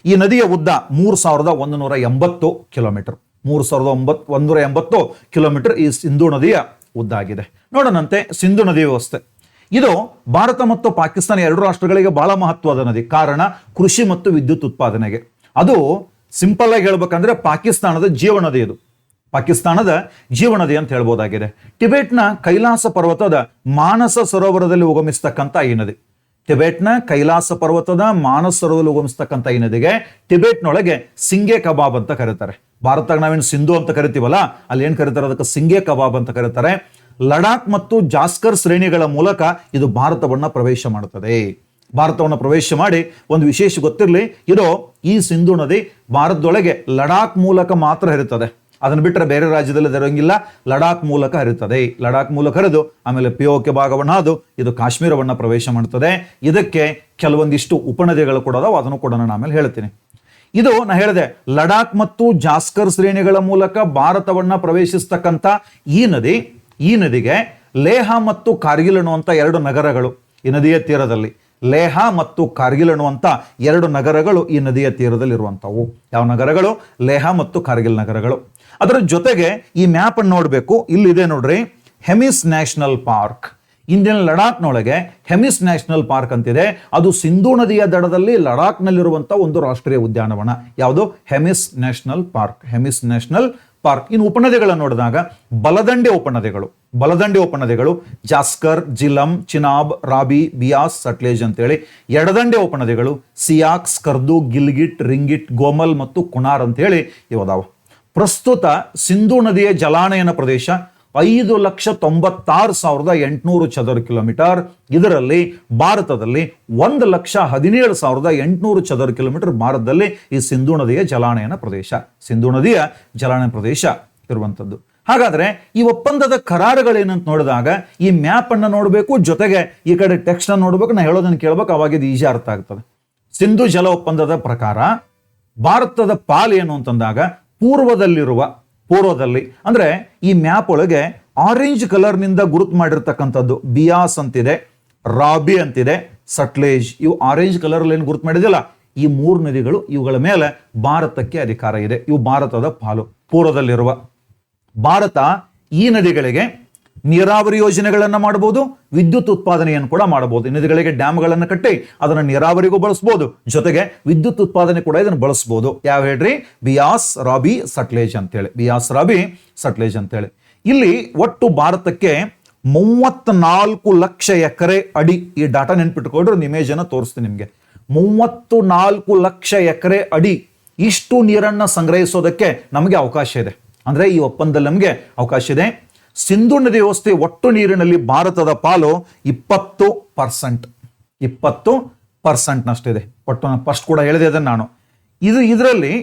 ಈ ನದಿಯ ಉದ್ದ 3,180 ಕಿಲೋಮೀಟರ್. 3,180 ಕಿಲೋಮೀಟರ್ ಈ ಸಿಂಧೂ ನದಿಯ ಉದ್ದ ಆಗಿದೆ. ನೋಡೋಣಂತೆ ಸಿಂಧೂ ನದಿ ವ್ಯವಸ್ಥೆ. ಇದು ಭಾರತ ಮತ್ತು ಪಾಕಿಸ್ತಾನ ಎರಡು ರಾಷ್ಟ್ರಗಳಿಗೆ ಬಹಳ ಮಹತ್ವದ ನದಿ. ಕಾರಣ ಕೃಷಿ ಮತ್ತು ವಿದ್ಯುತ್ ಉತ್ಪಾದನೆಗೆ. ಅದು ಸಿಂಪಲ್ ಆಗಿ ಹೇಳ್ಬೇಕಂದ್ರೆ ಪಾಕಿಸ್ತಾನದ ಜೀವನದಿ. ಇದು ಪಾಕಿಸ್ತಾನದ ಜೀವನದಿ ಅಂತ ಹೇಳ್ಬೋದಾಗಿದೆ. ಟಿಬೆಟ್ನ ಕೈಲಾಸ ಪರ್ವತದ ಮಾನಸ ಸರೋವರದಲ್ಲಿ ಉಗಮಿಸ್ತಕ್ಕಂಥ ಈ ನದಿ. ಟಿಬೆಟ್ನ ಕೈಲಾಸ ಪರ್ವತದ ಮಾನಸ ಸರೋವರದಲ್ಲಿ ಉಗಮಿಸ್ತಕ್ಕಂಥ ಈ ನದಿಗೆ ಟಿಬೆಟ್ನೊಳಗೆ ಸಿಂಗೆ ಕಬಾಬ್ ಅಂತ ಕರೀತಾರೆ. ಭಾರತದಾಗ ನಾವೇನು ಸಿಂಧು ಅಂತ ಕರಿತೀವಲ್ಲ, ಅಲ್ಲಿ ಏನ್ ಕರೀತಾರೆ, ಅದಕ್ಕೆ ಸಿಂಗೆ ಕಬಾಬ್ ಅಂತ ಕರೀತಾರೆ. ಲಡಾಖ್ ಮತ್ತು ಜಾಸ್ಕರ್ ಶ್ರೇಣಿಗಳ ಮೂಲಕ ಇದು ಭಾರತವನ್ನ ಪ್ರವೇಶ ಮಾಡುತ್ತದೆ. ಭಾರತವನ್ನು ಪ್ರವೇಶ ಮಾಡಿ ಒಂದು ವಿಶೇಷ ಗೊತ್ತಿರಲಿ, ಇದು ಈ ಸಿಂಧು ನದಿ ಭಾರತದೊಳಗೆ ಲಡಾಖ್ ಮೂಲಕ ಮಾತ್ರ ಹರಿತದೆ. ಅದನ್ನು ಬಿಟ್ಟರೆ ಬೇರೆ ರಾಜ್ಯದಲ್ಲಿ ಇರೋಂಗಿಲ್ಲ, ಲಡಾಖ್ ಮೂಲಕ ಹರಿತದೆ. ಲಡಾಖ್ ಮೂಲಕ ಹರಿದು ಆಮೇಲೆ ಪಿಒಕೆ ಭಾಗವನ್ನು ಹಾದು ಇದು ಕಾಶ್ಮೀರವನ್ನ ಪ್ರವೇಶ ಮಾಡ್ತದೆ. ಇದಕ್ಕೆ ಕೆಲವೊಂದಿಷ್ಟು ಉಪನದಿಗಳು ಕೂಡ ಅದಾವ, ಅದನ್ನು ಕೂಡ ನಾನು ಆಮೇಲೆ ಹೇಳ್ತೀನಿ. ಇದು ನಾ ಹೇಳಿದೆ, ಲಡಾಖ್ ಮತ್ತು ಜಾಸ್ಕರ್ ಶ್ರೇಣಿಗಳ ಮೂಲಕ ಭಾರತವನ್ನ ಪ್ರವೇಶಿಸ್ತಕ್ಕಂಥ ಈ ನದಿಗೆ ಲೇಹ ಮತ್ತು ಕಾರ್ಗಿಲ್ ಅನ್ನುವಂಥ ಎರಡು ನಗರಗಳು ಈ ನದಿಯ ತೀರದಲ್ಲಿ, ಲೇಹ ಮತ್ತು ಕಾರ್ಗಿಲ್ ಅನ್ನುವಂಥ ಎರಡು ನಗರಗಳು ಈ ನದಿಯ ತೀರದಲ್ಲಿ ಇರುವಂಥವು. ಯಾವ ನಗರಗಳು? ಲೇಹ ಮತ್ತು ಕಾರ್ಗಿಲ್ ನಗರಗಳು. ಅದರ ಜೊತೆಗೆ ಈ ಮ್ಯಾಪ್ ಅನ್ನು ನೋಡಬೇಕು, ಇಲ್ಲಿದೆ ನೋಡ್ರಿ, ಹೆಮಿಸ್ ನ್ಯಾಷನಲ್ ಪಾರ್ಕ್. ಇಂದಿನ ಲಡಾಖ್ನೊಳಗೆ ಹೆಮಿಸ್ ನ್ಯಾಷನಲ್ ಪಾರ್ಕ್ ಅಂತಿದೆ. ಅದು ಸಿಂಧೂ ನದಿಯ ದಡದಲ್ಲಿ ಲಡಾಖ್ನಲ್ಲಿರುವಂಥ ಒಂದು ರಾಷ್ಟ್ರೀಯ ಉದ್ಯಾನವನ. ಯಾವುದು? Hemis national park. Hemis national park. ಇನ್ನು ಉಪನದಿಗಳನ್ನು ನೋಡಿದಾಗ ಬಲದಂಡೆ ಉಪನದಿಗಳು ಜಾಸ್ಕರ್, ಜಿಲಂ, ಚಿನಾಬ್, ರಾಬಿ, ಬಿಯಾಸ್, ಸಟ್ಲೇಜ್ ಅಂತೇಳಿ. ಎಡದಂಡೆ ಉಪನದಿಗಳು ಸಿಯಾಕ್, ಸ್ಕರ್ದು, ಗಿಲ್ಗಿಟ್, ರಿಂಗಿಟ್, ಗೋಮಲ್ ಮತ್ತು ಕುನಾರ್ ಅಂತೇಳಿ ಇವದಾವ. ಪ್ರಸ್ತುತ ಸಿಂಧೂ ನದಿಯ ಜಲಾನಯನ ಪ್ರದೇಶ 5,96,800 ಚದರ ಕಿಲೋಮೀಟರ್. ಇದರಲ್ಲಿ ಭಾರತದಲ್ಲಿ 1,17,800 ಚದರ ಕಿಲೋಮೀಟರ್ ಭಾರತದಲ್ಲಿ ಈ ಸಿಂಧೂ ನದಿಯ ಜಲಾನಯನ ಪ್ರದೇಶ ಇರುವಂಥದ್ದು. ಹಾಗಾದ್ರೆ ಈ ಒಪ್ಪಂದದ ಕರಾರುಗಳೇನಂತ ನೋಡಿದಾಗ ಈ ಮ್ಯಾಪ್ ಅನ್ನ ನೋಡಬೇಕು, ಜೊತೆಗೆ ಈ ಕಡೆ ಟೆಕ್ಸ್ಟ್ ಅನ್ನು ನೋಡ್ಬೇಕು, ನಾ ಹೇಳೋದನ್ನ ಕೇಳ್ಬೇಕು, ಅವಾಗ ಇದು ಈಜಿ ಅರ್ಥ ಆಗ್ತದೆ. ಸಿಂಧು ಜಲ ಒಪ್ಪಂದದ ಪ್ರಕಾರ ಭಾರತದ ಪಾಲು ಏನು ಅಂತಂದಾಗ ಪೂರ್ವದಲ್ಲಿ ಅಂದ್ರೆ ಈ ಮ್ಯಾಪ್ ಒಳಗೆ ಆರೆಂಜ್ ಕಲರ್ ನಿಂದ ಗುರುತು ಮಾಡಿರ್ತಕ್ಕಂಥದ್ದು ಬಿಯಾಸ್ ಅಂತಿದೆ, ರಾಬಿ ಅಂತಿದೆ, ಸಟ್ಲೇಜ್. ಇವು ಆರೆಂಜ್ ಕಲರ್ ಏನು ಗುರುತು ಮಾಡಿದಿಲ್ಲ, ಈ ಮೂರು ನದಿಗಳು, ಇವುಗಳ ಮೇಲೆ ಭಾರತಕ್ಕೆ ಅಧಿಕಾರ ಇದೆ. ಇವು ಭಾರತದ ಪಾಲು. ಪೂರ್ವದಲ್ಲಿರುವ ಭಾರತ ಈ ನದಿಗಳಿಗೆ ನೀರಾವರಿ ಯೋಜನೆಗಳನ್ನ ಮಾಡಬಹುದು, ವಿದ್ಯುತ್ ಉತ್ಪಾದನೆಯನ್ನು ಕೂಡ ಮಾಡಬಹುದು. ಈ ನದಿಗಳಿಗೆ ಡ್ಯಾಮ್ಗಳನ್ನು ಕಟ್ಟಿ ಅದನ್ನ ನೀರಾವರಿಗೂ ಬಳಸಬಹುದು, ಜೊತೆಗೆ ವಿದ್ಯುತ್ ಉತ್ಪಾದನೆ ಕೂಡ ಇದನ್ನು ಬಳಸಬಹುದು. ಯಾವ ಹೇಳ್ರಿ? ಬಿಯಾಸ್, ರಾಬಿ, ಸಟ್ಲೇಜ್ ಅಂತೇಳಿ. ಇಲ್ಲಿ ಒಟ್ಟು ಭಾರತಕ್ಕೆ 34 ಲಕ್ಷ ಎಕರೆ ಅಡಿ, ಈ ಡಾಟಾ ನೆನ್ಪಿಟ್ಕೊಂಡ್ರೆ ಒಂದು ಇಮೇಜ್ ಅನ್ನ ತೋರಿಸ್ತೀನಿ ನಿಮ್ಗೆ. 34 ಲಕ್ಷ ಎಕರೆ ಅಡಿ ಇಷ್ಟು ನೀರನ್ನ ಸಂಗ್ರಹಿಸೋದಕ್ಕೆ ನಮಗೆ ಅವಕಾಶ ಇದೆ. ಅಂದ್ರೆ ಈ ಒಪ್ಪಂದದಲ್ಲಿ ನಮಗೆ ಅವಕಾಶ ಇದೆ. ಸಿಂಧು ನದಿ ವ್ಯವಸ್ಥೆ ಒಟ್ಟು ನೀರಿನಲ್ಲಿ ಭಾರತದ ಪಾಲು 20% ನಷ್ಟಿದೆ. ಒಟ್ಟು ಫಸ್ಟ್ ಕೂಡ ಹೇಳಿದೆ ಅದನ್ನು ನಾನು. ಇದರಲ್ಲಿ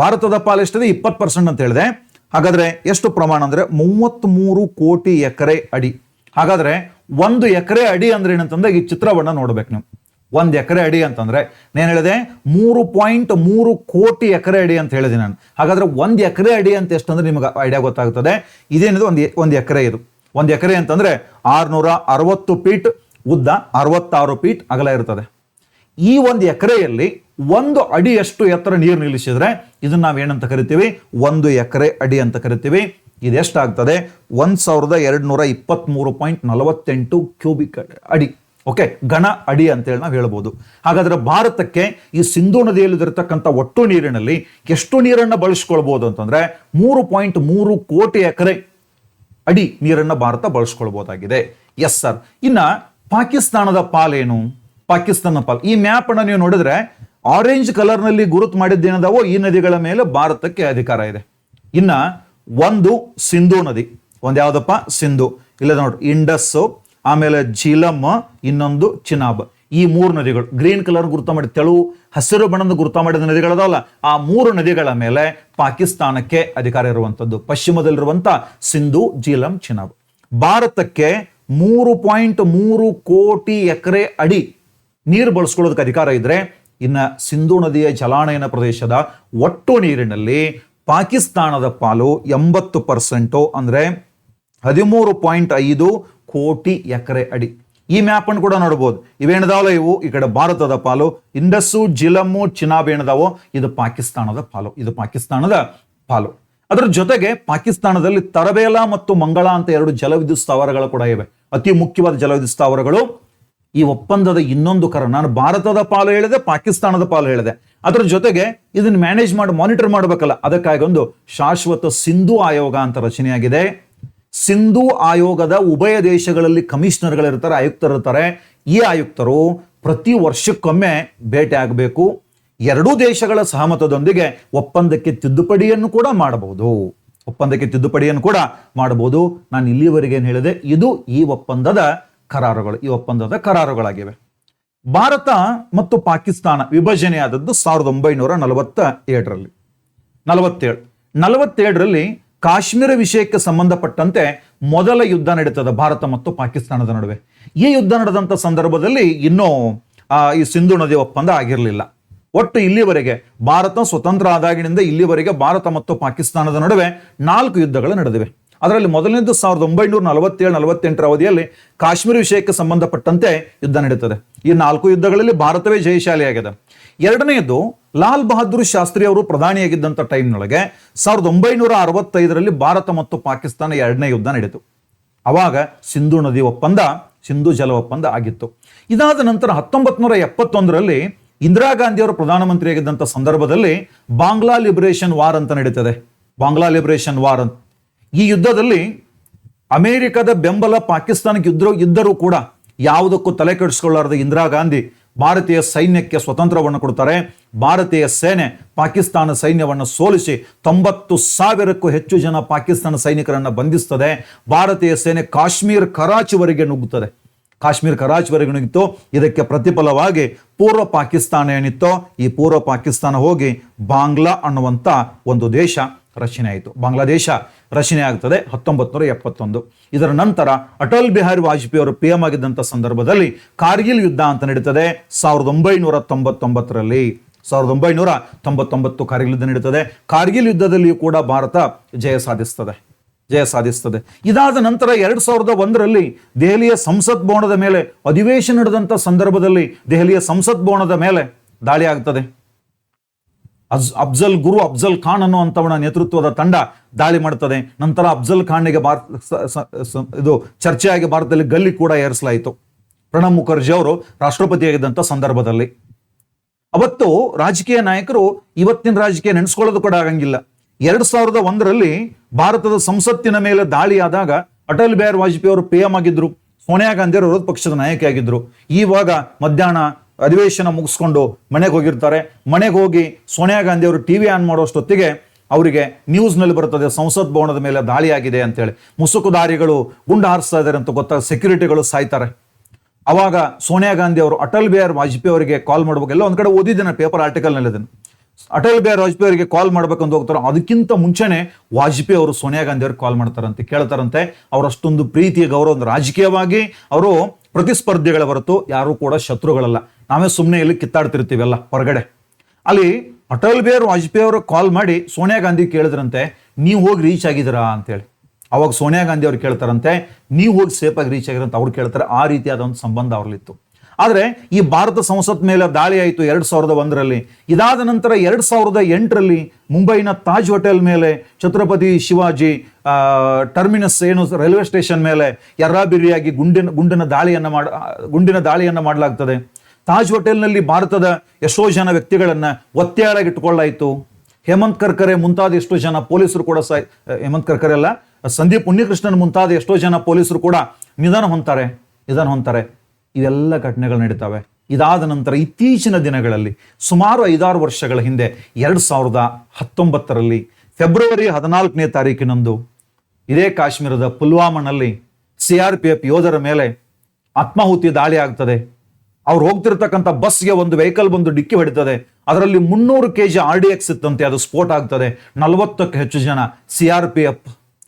ಭಾರತದ ಪಾಲು ಎಷ್ಟಿದೆ? 20% ಅಂತ ಹೇಳಿದೆ. ಹಾಗಾದ್ರೆ ಎಷ್ಟು ಪ್ರಮಾಣ ಅಂದ್ರೆ 33 ಕೋಟಿ ಎಕರೆ ಅಡಿ. ಹಾಗಾದ್ರೆ 1 ಎಕರೆ ಅಡಿ ಅಂದ್ರೆ ಏನಂತಂದ್ರೆ ಈ ಚಿತ್ರವನ್ನ ನೋಡ್ಬೇಕು ನೀವು. 1 ಎಕರೆ ಅಡಿ ಅಂತಂದ್ರೆ ನಾನು ಹೇಳಿದೆ 3.3 ಕೋಟಿ ಎಕರೆ ಅಡಿ ಅಂತ ಹೇಳಿದೆ ನಾನು. ಹಾಗಾದ್ರೆ 1 ಎಕರೆ ಅಡಿ ಅಂತ ಎಷ್ಟಂದ್ರೆ ನಿಮಗೆ ಐಡಿಯಾ ಗೊತ್ತಾಗ್ತದೆ. ಇದೇನಿದೆ? ಒಂದು ಎಕರೆ. ಇದು 1 ಎಕರೆ ಅಂತಂದ್ರೆ 660 ಫೀಟ್ ಉದ್ದ, 66 ಫೀಟ್ ಅಗಲ ಇರ್ತದೆ. ಈ 1 ಎಕರೆಯಲ್ಲಿ 1 ಅಡಿಯಷ್ಟು ಎತ್ತರ ನೀರು ನಿಲ್ಲಿಸಿದ್ರೆ ಇದನ್ನ ನಾವೇನಂತ ಕರಿತೀವಿ? 1 ಎಕರೆ ಅಡಿ ಅಂತ ಕರಿತೀವಿ. ಇದೆಷ್ಟಾಗ್ತದೆ? 1223.48 ಕ್ಯೂಬಿಕ್ ಅಡಿ. ಓಕೆ, ಘನ ಅಡಿ ಅಂತೇಳಿ ನಾವು ಹೇಳ್ಬೋದು. ಹಾಗಾದ್ರೆ ಭಾರತಕ್ಕೆ ಈ ಸಿಂಧೂ ನದಿಯಲ್ಲಿರತಕ್ಕಂಥ ಒಟ್ಟು ನೀರಿನಲ್ಲಿ ಎಷ್ಟು ನೀರನ್ನು ಬಳಸ್ಕೊಳ್ಬಹುದು ಅಂತಂದ್ರೆ 3.3 ಕೋಟಿ ಎಕರೆ ಅಡಿ ನೀರನ್ನು ಭಾರತ ಬಳಸ್ಕೊಳ್ಬಹುದಾಗಿದೆ. Yes sir. ಇನ್ನ ಪಾಕಿಸ್ತಾನದ ಪಾಲೇನು? ಪಾಕಿಸ್ತಾನ ಪಾಲ್ ಈ ಮ್ಯಾಪ್ ಅನ್ನು ನೀವು ನೋಡಿದ್ರೆ ಆರೆಂಜ್ ಕಲರ್ ನಲ್ಲಿ ಗುರುತು ಮಾಡಿದ್ದೇನದಾವೋ ಈ ನದಿಗಳ ಮೇಲೆ ಭಾರತಕ್ಕೆ ಅಧಿಕಾರ ಇದೆ. ಇನ್ನ ಒಂದು ಸಿಂಧೂ ನದಿ, ಒಂದ್ ಯಾವ್ದಪ್ಪ? ಸಿಂಧು. ಇಲ್ಲ ನೋಡಿ, ಇಂಡಸ್, ಆಮೇಲೆ ಝೀಲಂ, ಇನ್ನೊಂದು ಚಿನಾಬ್. ಈ 3 ನದಿಗಳು ಗ್ರೀನ್ ಕಲರ್ ಗುರುತ ಮಾಡಿ, ತೆಳು ಹಸಿರು ಬಣ್ಣದ ಗುರುತ ಮಾಡಿದ ನದಿಗಳದಾವಲ್ಲ, ಆ 3 ನದಿಗಳ ಮೇಲೆ ಪಾಕಿಸ್ತಾನಕ್ಕೆ ಅಧಿಕಾರ ಇರುವಂತದ್ದು. ಪಶ್ಚಿಮದಲ್ಲಿರುವಂತ ಸಿಂಧು, ಝೀಲಂ, ಚಿನಾಬ್. ಭಾರತಕ್ಕೆ 3.3 ಕೋಟಿ ಎಕರೆ ಅಡಿ ನೀರು ಬಳಸ್ಕೊಳ್ಳೋದಕ್ಕೆ ಅಧಿಕಾರ ಇದ್ರೆ, ಇನ್ನ ಸಿಂಧೂ ನದಿಯ ಜಲಾನಯನ ಪ್ರದೇಶದ ಒಟ್ಟು ನೀರಿನಲ್ಲಿ ಪಾಕಿಸ್ತಾನದ ಪಾಲು 80%, ಅಂದ್ರೆ 13.5 ಕೋಟಿ ಎಕರೆ ಅಡಿ. ಈ ಮ್ಯಾಪ್ ಅನ್ನು ಕೂಡ ನೋಡಬಹುದು. ಇವೇನದಾವಲ್ಲ ಇವು ಈ ಕಡೆ ಭಾರತದ ಪಾಲು, ಇಂಡಸ್ಸು, ಜಿಲಮ್ಮು, ಚಿನಾಬ್ ಏನದಾವೋ ಇದು ಪಾಕಿಸ್ತಾನದ ಪಾಲು. ಅದರ ಜೊತೆಗೆ ಪಾಕಿಸ್ತಾನದಲ್ಲಿ ತರಬೇಲಾ ಮತ್ತು ಮಂಗಳ ಅಂತ 2 ಜಲವಿದ್ಯುತ್ ಸ್ಥಾವರಗಳು ಕೂಡ ಇವೆ. ಅತಿ ಮುಖ್ಯವಾದ ಜಲವಿದ್ಯುತ್ ಸ್ಥಾವರಗಳು ಈ ಒಪ್ಪಂದದ ಇನ್ನೊಂದು ನಾನು ಭಾರತದ ಪಾಲು ಹೇಳಿದೆ, ಪಾಕಿಸ್ತಾನದ ಪಾಲು ಹೇಳಿದೆ, ಅದರ ಜೊತೆಗೆ ಇದನ್ನ ಮ್ಯಾನೇಜ್ ಮಾಡಿ ಮಾನಿಟರ್ ಮಾಡಬೇಕಲ್ಲ, ಅದಕ್ಕಾಗಿ ಒಂದು ಶಾಶ್ವತ ಸಿಂಧು ಆಯೋಗ ಅಂತ ರಚನೆಯಾಗಿದೆ. ಸಿಂಧು ಆಯೋಗದ ಉಭಯ ದೇಶಗಳಲ್ಲಿ ಕಮಿಷನರ್ಗಳಿರ್ತಾರೆ, ಆಯುಕ್ತರಿರ್ತಾರೆ. ಈ ಆಯುಕ್ತರು ಪ್ರತಿ ವರ್ಷಕ್ಕೊಮ್ಮೆ ಭೇಟಿ ಆಗಬೇಕು. ಎರಡೂ ದೇಶಗಳ ಸಹಮತದೊಂದಿಗೆ ಒಪ್ಪಂದಕ್ಕೆ ತಿದ್ದುಪಡಿಯನ್ನು ಕೂಡ ಮಾಡಬಹುದು. ನಾನು ಇಲ್ಲಿವರೆಗೆ ಏನು ಹೇಳಿದೆ, ಇದು ಈ ಒಪ್ಪಂದದ ಕರಾರುಗಳಾಗಿವೆ. ಭಾರತ ಮತ್ತು ಪಾಕಿಸ್ತಾನ ವಿಭಜನೆಯಾದದ್ದು 1947ರಲ್ಲಿ ಕಾಶ್ಮೀರ ವಿಷಯಕ್ಕೆ ಸಂಬಂಧಪಟ್ಟಂತೆ ಮೊದಲ ಯುದ್ಧ ನಡೀತದೆ ಭಾರತ ಮತ್ತು ಪಾಕಿಸ್ತಾನದ ನಡುವೆ. ಈ ಯುದ್ಧ ನಡೆದಂತ ಸಂದರ್ಭದಲ್ಲಿ ಇನ್ನೂ ಈ ಸಿಂಧು ನದಿ ಒಪ್ಪಂದ ಆಗಿರಲಿಲ್ಲ. ಒಟ್ಟು ಇಲ್ಲಿವರೆಗೆ ಭಾರತ ಸ್ವತಂತ್ರ ಆದಾಗಿನಿಂದ ಇಲ್ಲಿವರೆಗೆ ಭಾರತ ಮತ್ತು ಪಾಕಿಸ್ತಾನದ ನಡುವೆ 4 ಯುದ್ಧಗಳು ನಡೆದಿವೆ. ಅದರಲ್ಲಿ ಮೊದಲನೇದು 1947-48 ಅವಧಿಯಲ್ಲಿ ಕಾಶ್ಮೀರ ವಿಷಯಕ್ಕೆ ಸಂಬಂಧಪಟ್ಟಂತೆ ಯುದ್ಧ ನಡೀತದೆ. ಈ 4 ಯುದ್ಧಗಳಲ್ಲಿ ಭಾರತವೇ ಜಯಶಾಲಿಯಾಗಿದೆ. ಎರಡನೆಯದು ಲಾಲ್ ಬಹದ್ದೂರ್ ಶಾಸ್ತ್ರಿ ಅವರು ಪ್ರಧಾನಿಯಾಗಿದ್ದಂಥ ಟೈಮ್ನೊಳಗೆ 1965ರಲ್ಲಿ ಭಾರತ ಮತ್ತು ಪಾಕಿಸ್ತಾನ 2ನೇ ಯುದ್ಧ ನಡೀತು. ಅವಾಗ ಸಿಂಧು ನದಿ ಒಪ್ಪಂದ, ಸಿಂಧು ಜಲ ಒಪ್ಪಂದ ಆಗಿತ್ತು. ಇದಾದ ನಂತರ 1971ರಲ್ಲಿ ಇಂದಿರಾ ಗಾಂಧಿ ಅವರು ಪ್ರಧಾನಮಂತ್ರಿಯಾಗಿದ್ದಂಥ ಸಂದರ್ಭದಲ್ಲಿ ಬಾಂಗ್ಲಾ ಲಿಬರೇಷನ್ ವಾರ್ ಅಂತ ನಡೀತದೆ. ಈ ಯುದ್ಧದಲ್ಲಿ ಅಮೆರಿಕದ ಬೆಂಬಲ ಪಾಕಿಸ್ತಾನಕ್ಕೆ ಇದ್ದರೂ ಕೂಡ ಯಾವುದಕ್ಕೂ ತಲೆ ಕೆಡಿಸಿಕೊಳ್ಳಾರದೆ ಇಂದಿರಾ ಗಾಂಧಿ ಭಾರತೀಯ ಸೈನ್ಯಕ್ಕೆ ಸ್ವತಂತ್ರವನ್ನು ಕೊಡ್ತಾರೆ. ಭಾರತೀಯ ಸೇನೆ ಪಾಕಿಸ್ತಾನ ಸೈನ್ಯವನ್ನು ಸೋಲಿಸಿ 90,000ಕ್ಕೂ ಹೆಚ್ಚು ಜನ ಪಾಕಿಸ್ತಾನ ಸೈನಿಕರನ್ನು ಬಂಧಿಸ್ತದೆ. ಭಾರತೀಯ ಸೇನೆ ಕಾಶ್ಮೀರ್ ಕರಾಚಿವರೆಗೆ ನುಗ್ಗುತ್ತದೆ. ಇದಕ್ಕೆ ಪ್ರತಿಫಲವಾಗಿ ಪೂರ್ವ ಪಾಕಿಸ್ತಾನ ಏನಿತ್ತೋ, ಈ ಪೂರ್ವ ಪಾಕಿಸ್ತಾನ ಹೋಗಿ ಬಾಂಗ್ಲಾ ಅನ್ನುವಂಥ ಒಂದು ದೇಶ ರಚನೆ ಆಯಿತು. ಬಾಂಗ್ಲಾದೇಶ ರಚನೆ ಆಗ್ತದೆ 1971. ಇದರ ನಂತರ ಅಟಲ್ ಬಿಹಾರಿ ವಾಜಪೇಯಿ ಅವರು PM ಆಗಿದ್ದಂಥ ಸಂದರ್ಭದಲ್ಲಿ ಕಾರ್ಗಿಲ್ ಯುದ್ಧ ಅಂತ ನಡೀತದೆ 1999ರಲ್ಲಿ. 1999 ಕಾರ್ಗಿಲ್ ಯುದ್ಧ ನಡೀತದೆ. ಕಾರ್ಗಿಲ್ ಯುದ್ಧದಲ್ಲಿಯೂ ಕೂಡ ಭಾರತ ಜಯ ಸಾಧಿಸ್ತದೆ. ಇದಾದ ನಂತರ 2001ರಲ್ಲಿ ದೆಹಲಿಯ ಸಂಸತ್ ಭವನದ ಮೇಲೆ ಅಧಿವೇಶನ ನಡೆದಂಥ ಸಂದರ್ಭದಲ್ಲಿ ದೆಹಲಿಯ ಸಂಸತ್ ಭವನದ ಮೇಲೆ ದಾಳಿ ಆಗ್ತದೆ. ಅಫ್ಜಲ್ ಖಾನ್ ಅನ್ನುವಂಥವನ ನೇತೃತ್ವದ ತಂಡ ದಾಳಿ ಮಾಡ್ತದೆ. ನಂತರ ಅಫ್ಜಲ್ ಖಾನ್ಗೆ ಇದು ಚರ್ಚೆಯಾಗಿ ಭಾರತದಲ್ಲಿ ಗಲ್ಲಿ ಕೂಡ ಏರಿಸಲಾಯಿತು. ಪ್ರಣಬ್ ಮುಖರ್ಜಿ ಅವರು ರಾಷ್ಟ್ರಪತಿಯಾಗಿದ್ದಂಥ ಸಂದರ್ಭದಲ್ಲಿ. ಅವತ್ತು ರಾಜಕೀಯ ನಾಯಕರು ಇವತ್ತಿನ ರಾಜಕೀಯ ನೆನೆಸ್ಕೊಳ್ಳೋದು ಕೂಡ ಆಗಂಗಿಲ್ಲ. 2001ರಲ್ಲಿ ಭಾರತದ ಸಂಸತ್ತಿನ ಮೇಲೆ ದಾಳಿಯಾದಾಗ ಅಟಲ್ ಬಿಹಾರಿ ವಾಜಪೇಯಿ ಅವರು PM ಆಗಿದ್ರು, ಸೋನಿಯಾ ಗಾಂಧಿ ಅವರು ವಿರೋಧ ಪಕ್ಷದ ನಾಯಕಿ ಆಗಿದ್ರು. ಇವಾಗ ಮಧ್ಯಾಹ್ನ ಅಧಿವೇಶನ ಮುಗಿಸ್ಕೊಂಡು ಮನೆಗೆ ಹೋಗಿರ್ತಾರೆ. ಮನೆಗೆ ಹೋಗಿ ಸೋನಿಯಾ ಗಾಂಧಿ ಅವರು TV ಆನ್ ಮಾಡೋಷ್ಟೊತ್ತಿಗೆ ಅವರಿಗೆ ನ್ಯೂಸ್ನಲ್ಲಿ ಬರ್ತದೆ ಸಂಸತ್ ಭವನದ ಮೇಲೆ ದಾಳಿಯಾಗಿದೆ ಅಂತೇಳಿ. ಮುಸುಕುದಾರಿಗಳು ಗುಂಡು ಹಾರಿಸ್ತಾ ಇದ್ದಾರೆ ಅಂತ ಗೊತ್ತಾಗ ಸೆಕ್ಯೂರಿಟಿಗಳು ಸಾಯ್ತಾರೆ. ಅವಾಗ ಸೋನಿಯಾ ಗಾಂಧಿ ಅವರು ಅಟಲ್ ಬಿಹಾರಿ ವಾಜಪೇಯಿ ಅವರಿಗೆ ಕಾಲ್ ಮಾಡ್ಬೇಕು. ಎಲ್ಲ ಒಂದ್ ಕಡೆ ಓದಿದ್ದೇನೆ, ಪೇಪರ್ ಆರ್ಟಿಕಲ್ನಲ್ಲಿ ಇದನ್ನು. ಅಟಲ್ ಬಿಹಾರಿ ವಾಜಪೇಯಿ ಅವರಿಗೆ ಕಾಲ್ ಮಾಡ್ಬೇಕಂತ ಹೋಗ್ತಾರೆ. ಅದಕ್ಕಿಂತ ಮುಂಚೆನೆ ವಾಜಪೇಯಿ ಅವರು ಸೋನಿಯಾ ಗಾಂಧಿ ಅವ್ರಿಗೆ ಕಾಲ್ ಮಾಡ್ತಾರಂತೆ, ಕೇಳ್ತಾರಂತೆ. ಅವರಷ್ಟೊಂದು ಪ್ರೀತಿಯ ಗೌರವ, ಒಂದು ರಾಜಕೀಯವಾಗಿ ಅವರು ಪ್ರತಿಸ್ಪರ್ಧಿಗಳ ಹೊರತು ಯಾರು ಕೂಡ ಶತ್ರುಗಳಲ್ಲ. ನಾವೇ ಸುಮ್ಮನೆ ಇಲ್ಲಿ ಕಿತ್ತಾಡ್ತಿರ್ತೀವಲ್ಲ ಹೊರಗಡೆ. ಅಲ್ಲಿ ಅಟಲ್ ಬಿಹಾರಿ ವಾಜಪೇಯಿ ಅವರು ಕಾಲ್ ಮಾಡಿ ಸೋನಿಯಾ ಗಾಂಧಿ ಕೇಳಿದ್ರಂತೆ, ನೀವು ಹೋಗಿ ರೀಚ್ ಆಗಿದ್ದೀರಾ ಅಂತೇಳಿ. ಅವಾಗ ಸೋನಿಯಾ ಗಾಂಧಿ ಅವ್ರು ಕೇಳ್ತಾರಂತೆ, ನೀವು ಹೋಗಿ ಸೇಫಾಗಿ ರೀಚ್ ಆಗಿರಂತ ಅವ್ರು ಕೇಳ್ತಾರೆ. ಆ ರೀತಿಯಾದ ಒಂದು ಸಂಬಂಧ ಅವ್ರಲ್ಲಿತ್ತು. ಆದರೆ ಈ ಭಾರತ ಸಂಸತ್ ಮೇಲೆ ದಾಳಿ ಆಯಿತು 2001ರಲ್ಲಿ. ಇದಾದ ನಂತರ 2008ರಲ್ಲಿ ಮುಂಬೈನ ತಾಜ್ ಹೋಟೆಲ್ ಮೇಲೆ ಛತ್ರಪತಿ ಶಿವಾಜಿ ಟರ್ಮಿನಸ್ ಏನು ರೈಲ್ವೆ ಸ್ಟೇಷನ್ ಮೇಲೆ ಎರ್ರಾಬಿರಿಯಾಗಿ ಗುಂಡಿನ ದಾಳಿಯನ್ನು ಮಾಡಲಾಗ್ತದೆ. ತಾಜ್ ಹೋಟೆಲ್ನಲ್ಲಿ ಭಾರತದ ಎಷ್ಟೋ ಜನ ವ್ಯಕ್ತಿಗಳನ್ನ ಒತ್ತೆಯಾಳಾಗಿಟ್ಟುಕೊಳ್ಳಾಯಿತು. ಹೇಮಂತ್ ಕರ್ಕರೆ ಮುಂತಾದ ಎಷ್ಟೋ ಜನ ಪೊಲೀಸರು ಕೂಡ ಹೇಮಂತ್ ಕರ್ಕರೆ ಅಲ್ಲ, ಸಂದೀಪ್ ಉನ್ನಿಕೃಷ್ಣನ್ ಮುಂತಾದ ಎಷ್ಟೋ ಜನ ಪೊಲೀಸರು ಕೂಡ ನಿಧನ ಹೊಂತಾರೆ. ಇವೆಲ್ಲ ಘಟನೆಗಳು ನಡೀತವೆ. ಇದಾದ ನಂತರ ಇತ್ತೀಚಿನ ದಿನಗಳಲ್ಲಿ ಸುಮಾರು 5-6 ವರ್ಷಗಳ ಹಿಂದೆ 2019ರಲ್ಲಿ ಫೆಬ್ರವರಿ 14ನೇ ತಾರೀಕಿನಂದು ಇದೇ ಕಾಶ್ಮೀರದ ಪುಲ್ವಾಮಾನಲ್ಲಿ CRPF ಯೋಧರ ಮೇಲೆ ಆತ್ಮಾಹುತಿ ದಾಳಿ ಆಗ್ತದೆ. ಅವ್ರು ಹೋಗ್ತಿರ್ತಕ್ಕಂಥ ಬಸ್ಗೆ ಒಂದು ವೆಹಿಕಲ್ ಬಂದು ಡಿಕ್ಕಿ ಹೊಡಿತದೆ. ಅದರಲ್ಲಿ 300 kg RDX ಇತ್ತಂತೆ, ಅದು ಸ್ಫೋಟ ಆಗ್ತದೆ. 40ಕ್ಕೂ ಹೆಚ್ಚು ಜನ CRPF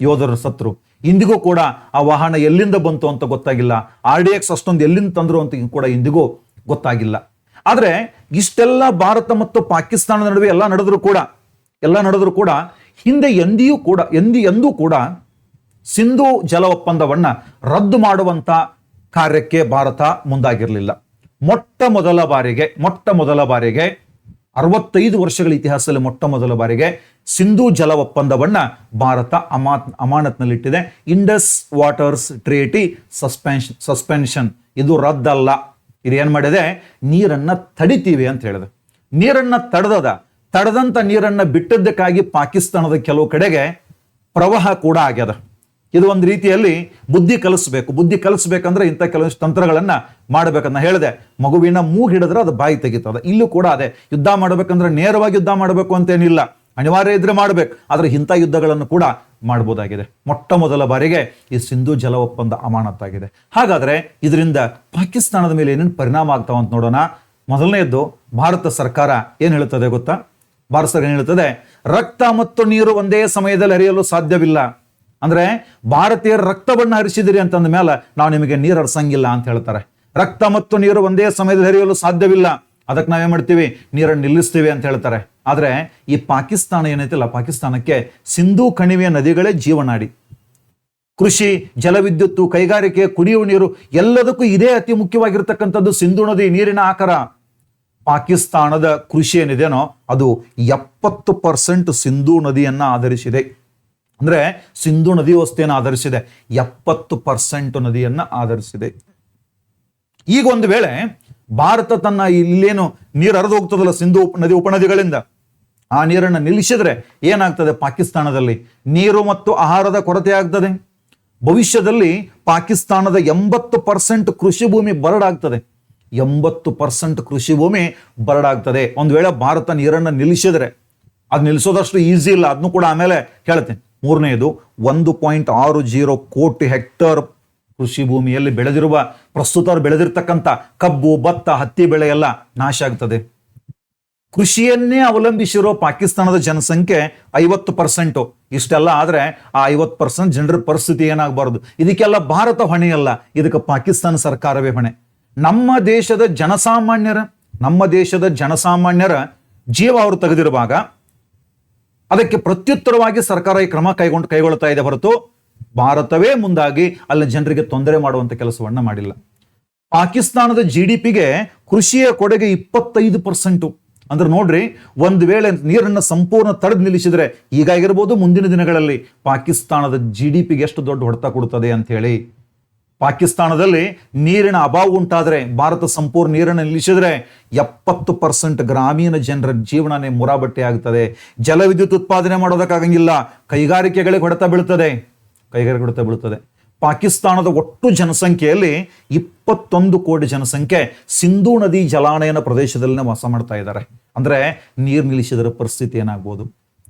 ಯೋಧರು ಸತ್ರು. ಇಂದಿಗೂ ಕೂಡ ಆ ವಾಹನ ಎಲ್ಲಿಂದ ಬಂತು ಅಂತ ಗೊತ್ತಾಗಿಲ್ಲ. RDX ಅಷ್ಟೊಂದು ಎಲ್ಲಿಂದ ತಂದ್ರು ಅಂತ ಕೂಡ ಇಂದಿಗೂ ಗೊತ್ತಾಗಿಲ್ಲ. ಆದ್ರೆ ಇಷ್ಟೆಲ್ಲ ಭಾರತ ಮತ್ತು ಪಾಕಿಸ್ತಾನದ ನಡುವೆ ಎಲ್ಲ ನಡೆದ್ರು ಕೂಡ ಹಿಂದೆ ಎಂದೂ ಕೂಡ ಸಿಂಧು ಜಲ ಒಪ್ಪಂದವನ್ನ ರದ್ದು ಮಾಡುವಂತ ಕಾರ್ಯಕ್ಕೆ ಭಾರತ ಮುಂದಾಗಿರಲಿಲ್ಲ. ಮೊಟ್ಟ ಮೊದಲ ಬಾರಿಗೆ 65 ವರ್ಷಗಳ ಇತಿಹಾಸದಲ್ಲಿ ಮೊಟ್ಟ ಮೊದಲ ಬಾರಿಗೆ ಸಿಂಧು ಜಲ ಒಪ್ಪಂದವನ್ನ ಭಾರತ ಅಮಾನತ್ನಲ್ಲಿಟ್ಟಿದೆ. ಇಂಡಸ್ ವಾಟರ್ಸ್ ಟ್ರೀಟಿ ಸಸ್ಪೆನ್ಷನ್, ಇದು ರದ್ದಲ್ಲ. ಇದು ಏನ್ ಮಾಡಿದೆ, ನೀರನ್ನ ತಡಿತೀವಿ ಅಂತ ಹೇಳಿದೆ. ನೀರನ್ನ ತಡೆದಂತ ನೀರನ್ನ ಬಿಟ್ಟದ್ದಕ್ಕಾಗಿ ಪಾಕಿಸ್ತಾನದ ಕೆಲವು ಕಡೆಗೆ ಪ್ರವಾಹ ಕೂಡ ಆಗ್ಯದ. ಇದು ಒಂದು ರೀತಿಯಲ್ಲಿ ಬುದ್ಧಿ ಕಲಿಸ್ಬೇಕಂದ್ರೆ ಇಂಥ ಕೆಲವಷ್ಟು ತಂತ್ರಗಳನ್ನ ಮಾಡ್ಬೇಕಂತ ಹೇಳಿದೆ. ಮಗುವಿನ ಮೂಗು ಹಿಡಿದ್ರೆ ಅದು ಬಾಯಿ ತೆಗಿತದ. ಇಲ್ಲೂ ಕೂಡ ಅದೇ, ಯುದ್ಧ ಮಾಡ್ಬೇಕಂದ್ರೆ ನೇರವಾಗಿ ಯುದ್ಧ ಮಾಡಬೇಕು ಅಂತೇನಿಲ್ಲ, ಅನಿವಾರ್ಯ ಇದ್ರೆ ಮಾಡ್ಬೇಕು, ಆದ್ರೆ ಇಂಥ ಯುದ್ಧಗಳನ್ನು ಕೂಡ ಮಾಡಬಹುದಾಗಿದೆ. ಮೊಟ್ಟ ಮೊದಲ ಬಾರಿಗೆ ಈ ಸಿಂಧೂ ಜಲ ಒಪ್ಪಂದ ಅಮಾನತ್ತಾಗಿದೆ. ಹಾಗಾದ್ರೆ ಇದರಿಂದ ಪಾಕಿಸ್ತಾನದ ಮೇಲೆ ಏನೇನು ಪರಿಣಾಮ ಆಗ್ತಾವ ಅಂತ ನೋಡೋಣ. ಮೊದಲನೆಯದ್ದು, ಭಾರತ ಸರ್ಕಾರ ಏನ್ ಹೇಳ್ತದೆ ಗೊತ್ತಾ? ಭಾರತ ಸರ್ಕಾರ ಏನ್ ಹೇಳ್ತದೆ, ರಕ್ತ ಮತ್ತು ನೀರು ಒಂದೇ ಸಮಯದಲ್ಲಿ ಹರಿಯಲು ಸಾಧ್ಯವಿಲ್ಲ. ಅಂದ್ರೆ ಭಾರತೀಯರ ರಕ್ತವನ್ನ ಹರಿಸಿದಿರಿ ಅಂತಂದ ಮೇಲೆ ನಾವು ನಿಮಗೆ ನೀರು ಹರಿಸಂಗಿಲ್ಲ ಅಂತ ಹೇಳ್ತಾರೆ. ರಕ್ತ ಮತ್ತು ನೀರು ಒಂದೇ ಸಮಯದಲ್ಲಿ ಹರಿಯಲು ಸಾಧ್ಯವಿಲ್ಲ, ಅದಕ್ಕೆ ನಾವೇನ್ ಮಾಡ್ತೀವಿ, ನೀರನ್ನು ನಿಲ್ಲಿಸ್ತೀವಿ ಅಂತ ಹೇಳ್ತಾರೆ. ಆದ್ರೆ ಈ ಪಾಕಿಸ್ತಾನ ಏನೈತಿಲ್ಲ, ಪಾಕಿಸ್ತಾನಕ್ಕೆ ಸಿಂಧೂ ಕಣಿವೆಯ ನದಿಗಳೇ ಜೀವನಾಡಿ. ಕೃಷಿ, ಜಲವಿದ್ಯುತ್ತು, ಕೈಗಾರಿಕೆ, ಕುಡಿಯುವ ನೀರು ಎಲ್ಲದಕ್ಕೂ ಇದೇ ಅತಿ ಮುಖ್ಯವಾಗಿರ್ತಕ್ಕಂಥದ್ದು ಸಿಂಧೂ ನದಿ ನೀರಿನ ಆಕಾರ. ಪಾಕಿಸ್ತಾನದ ಕೃಷಿ ಏನಿದೆನೋ ಅದು 70% ಸಿಂಧೂ ನದಿಯನ್ನ ಆಧರಿಸಿದೆ. ಅಂದ್ರೆ ಸಿಂಧೂ ನದಿ ವ್ಯವಸ್ಥೆಯನ್ನು ಆಧರಿಸಿದೆ, 70% ನದಿಯನ್ನ ಆಧರಿಸಿದೆ. ಈಗ ಒಂದು ವೇಳೆ ಭಾರತ ತನ್ನ ಇಲ್ಲೇನು ನೀರು ಹರಿದು ಹೋಗ್ತದಲ್ಲ ಸಿಂಧೂ ನದಿ ಉಪನದಿಗಳಿಂದ, ಆ ನೀರನ್ನು ನಿಲ್ಲಿಸಿದ್ರೆ ಏನಾಗ್ತದೆ, ಪಾಕಿಸ್ತಾನದಲ್ಲಿ ನೀರು ಮತ್ತು ಆಹಾರದ ಕೊರತೆ ಆಗ್ತದೆ. ಭವಿಷ್ಯದಲ್ಲಿ ಪಾಕಿಸ್ತಾನದ 80% ಕೃಷಿ ಭೂಮಿ ಬರಡಾಗ್ತದೆ. 80% ಕೃಷಿ ಭೂಮಿ ಬರಡಾಗ್ತದೆ. ಒಂದು ವೇಳೆ ಭಾರತ ನೀರನ್ನು ನಿಲ್ಲಿಸಿದ್ರೆ, ಅದು ನಿಲ್ಲಿಸೋದಷ್ಟು ಈಸಿ ಇಲ್ಲ, ಅದನ್ನು ಕೂಡ ಆಮೇಲೆ ಹೇಳ್ತೇನೆ. ಮೂರನೆಯದು, 1.60 ಕೋಟಿ ಹೆಕ್ಟೇರ್ ಕೃಷಿ ಭೂಮಿಯಲ್ಲಿ ಪ್ರಸ್ತುತ ಬೆಳೆದಿರ್ತಕ್ಕಂಥ ಕಬ್ಬು, ಭತ್ತ, ಹತ್ತಿ ಬೆಳೆ ಎಲ್ಲ ನಾಶ ಆಗ್ತದೆ. ಕೃಷಿಯನ್ನೇ ಅವಲಂಬಿಸಿರೋ ಪಾಕಿಸ್ತಾನದ ಜನಸಂಖ್ಯೆ 50%. ಇಷ್ಟೆಲ್ಲ ಆದ್ರೆ ಆ 50% ಜನರ ಪರಿಸ್ಥಿತಿ ಏನಾಗಬಾರದು. ಇದಕ್ಕೆಲ್ಲ ಭಾರತ ಹೊಣೆಯಲ್ಲ, ಇದಕ್ಕೆ ಪಾಕಿಸ್ತಾನ ಸರ್ಕಾರವೇ ಹೊಣೆ. ನಮ್ಮ ದೇಶದ ಜನಸಾಮಾನ್ಯರ ಜೀವ ಅವರು ತೆಗೆದಿರುವಾಗ ಅದಕ್ಕೆ ಪ್ರತ್ಯುತ್ತರವಾಗಿ ಸರ್ಕಾರ ಈ ಕ್ರಮ ಕೈಗೊಳ್ತಾ ಇದೆ ಹೊರತು ಭಾರತವೇ ಮುಂದಾಗಿ ಅಲ್ಲಿ ಜನರಿಗೆ ತೊಂದರೆ ಮಾಡುವಂತ ಕೆಲಸವನ್ನ ಮಾಡಿಲ್ಲ. ಪಾಕಿಸ್ತಾನದ GDPಗೆ ಕೃಷಿಯ ಕೊಡುಗೆ 25%. ಅಂದ್ರೆ ನೋಡ್ರಿ, ಒಂದು ವೇಳೆ ನೀರನ್ನು ಸಂಪೂರ್ಣ ತಡೆದು ನಿಲ್ಲಿಸಿದ್ರೆ ಈಗಾಗಿರ್ಬೋದು, ಮುಂದಿನ ದಿನಗಳಲ್ಲಿ ಪಾಕಿಸ್ತಾನದ GDPಗೆ ಎಷ್ಟು ದೊಡ್ಡ ಹೊಡೆತ ಕೊಡುತ್ತದೆ ಅಂತ ಹೇಳಿ. ಪಾಕಿಸ್ತಾನದಲ್ಲಿ ನೀರಿನ ಅಭಾವ ಉಂಟಾದ್ರೆ, ಭಾರತ ಸಂಪೂರ್ಣ ನೀರನ್ನು ನಿಲ್ಲಿಸಿದ್ರೆ 70% ಗ್ರಾಮೀಣ ಜನರ ಜೀವನನೇ ಮುರಾಬಟ್ಟೆ ಆಗ್ತದೆ. ಜಲವಿದ್ಯುತ್ ಉತ್ಪಾದನೆ ಮಾಡೋದಕ್ಕಾಗಂಗಿಲ್ಲ, ಕೈಗಾರಿಕೆಗಳಿಗೆ ಹೊಡೆತ ಬೀಳುತ್ತದೆ. ಪಾಕಿಸ್ತಾನದ ಒಟ್ಟು ಜನಸಂಖ್ಯೆಯಲ್ಲಿ 21 ಕೋಟಿ ಜನಸಂಖ್ಯೆ ಸಿಂಧೂ ನದಿ ಜಲಾನಯನ ಪ್ರದೇಶದಲ್ಲಿ ವಾಸ ಮಾಡ್ತಾ ಇದ್ದಾರೆ. ಅಂದ್ರೆ ನೀರು ನಿಲ್ಲಿಸಿದರ ಪರಿಸ್ಥಿತಿ ಏನಾಗ್ಬೋದು.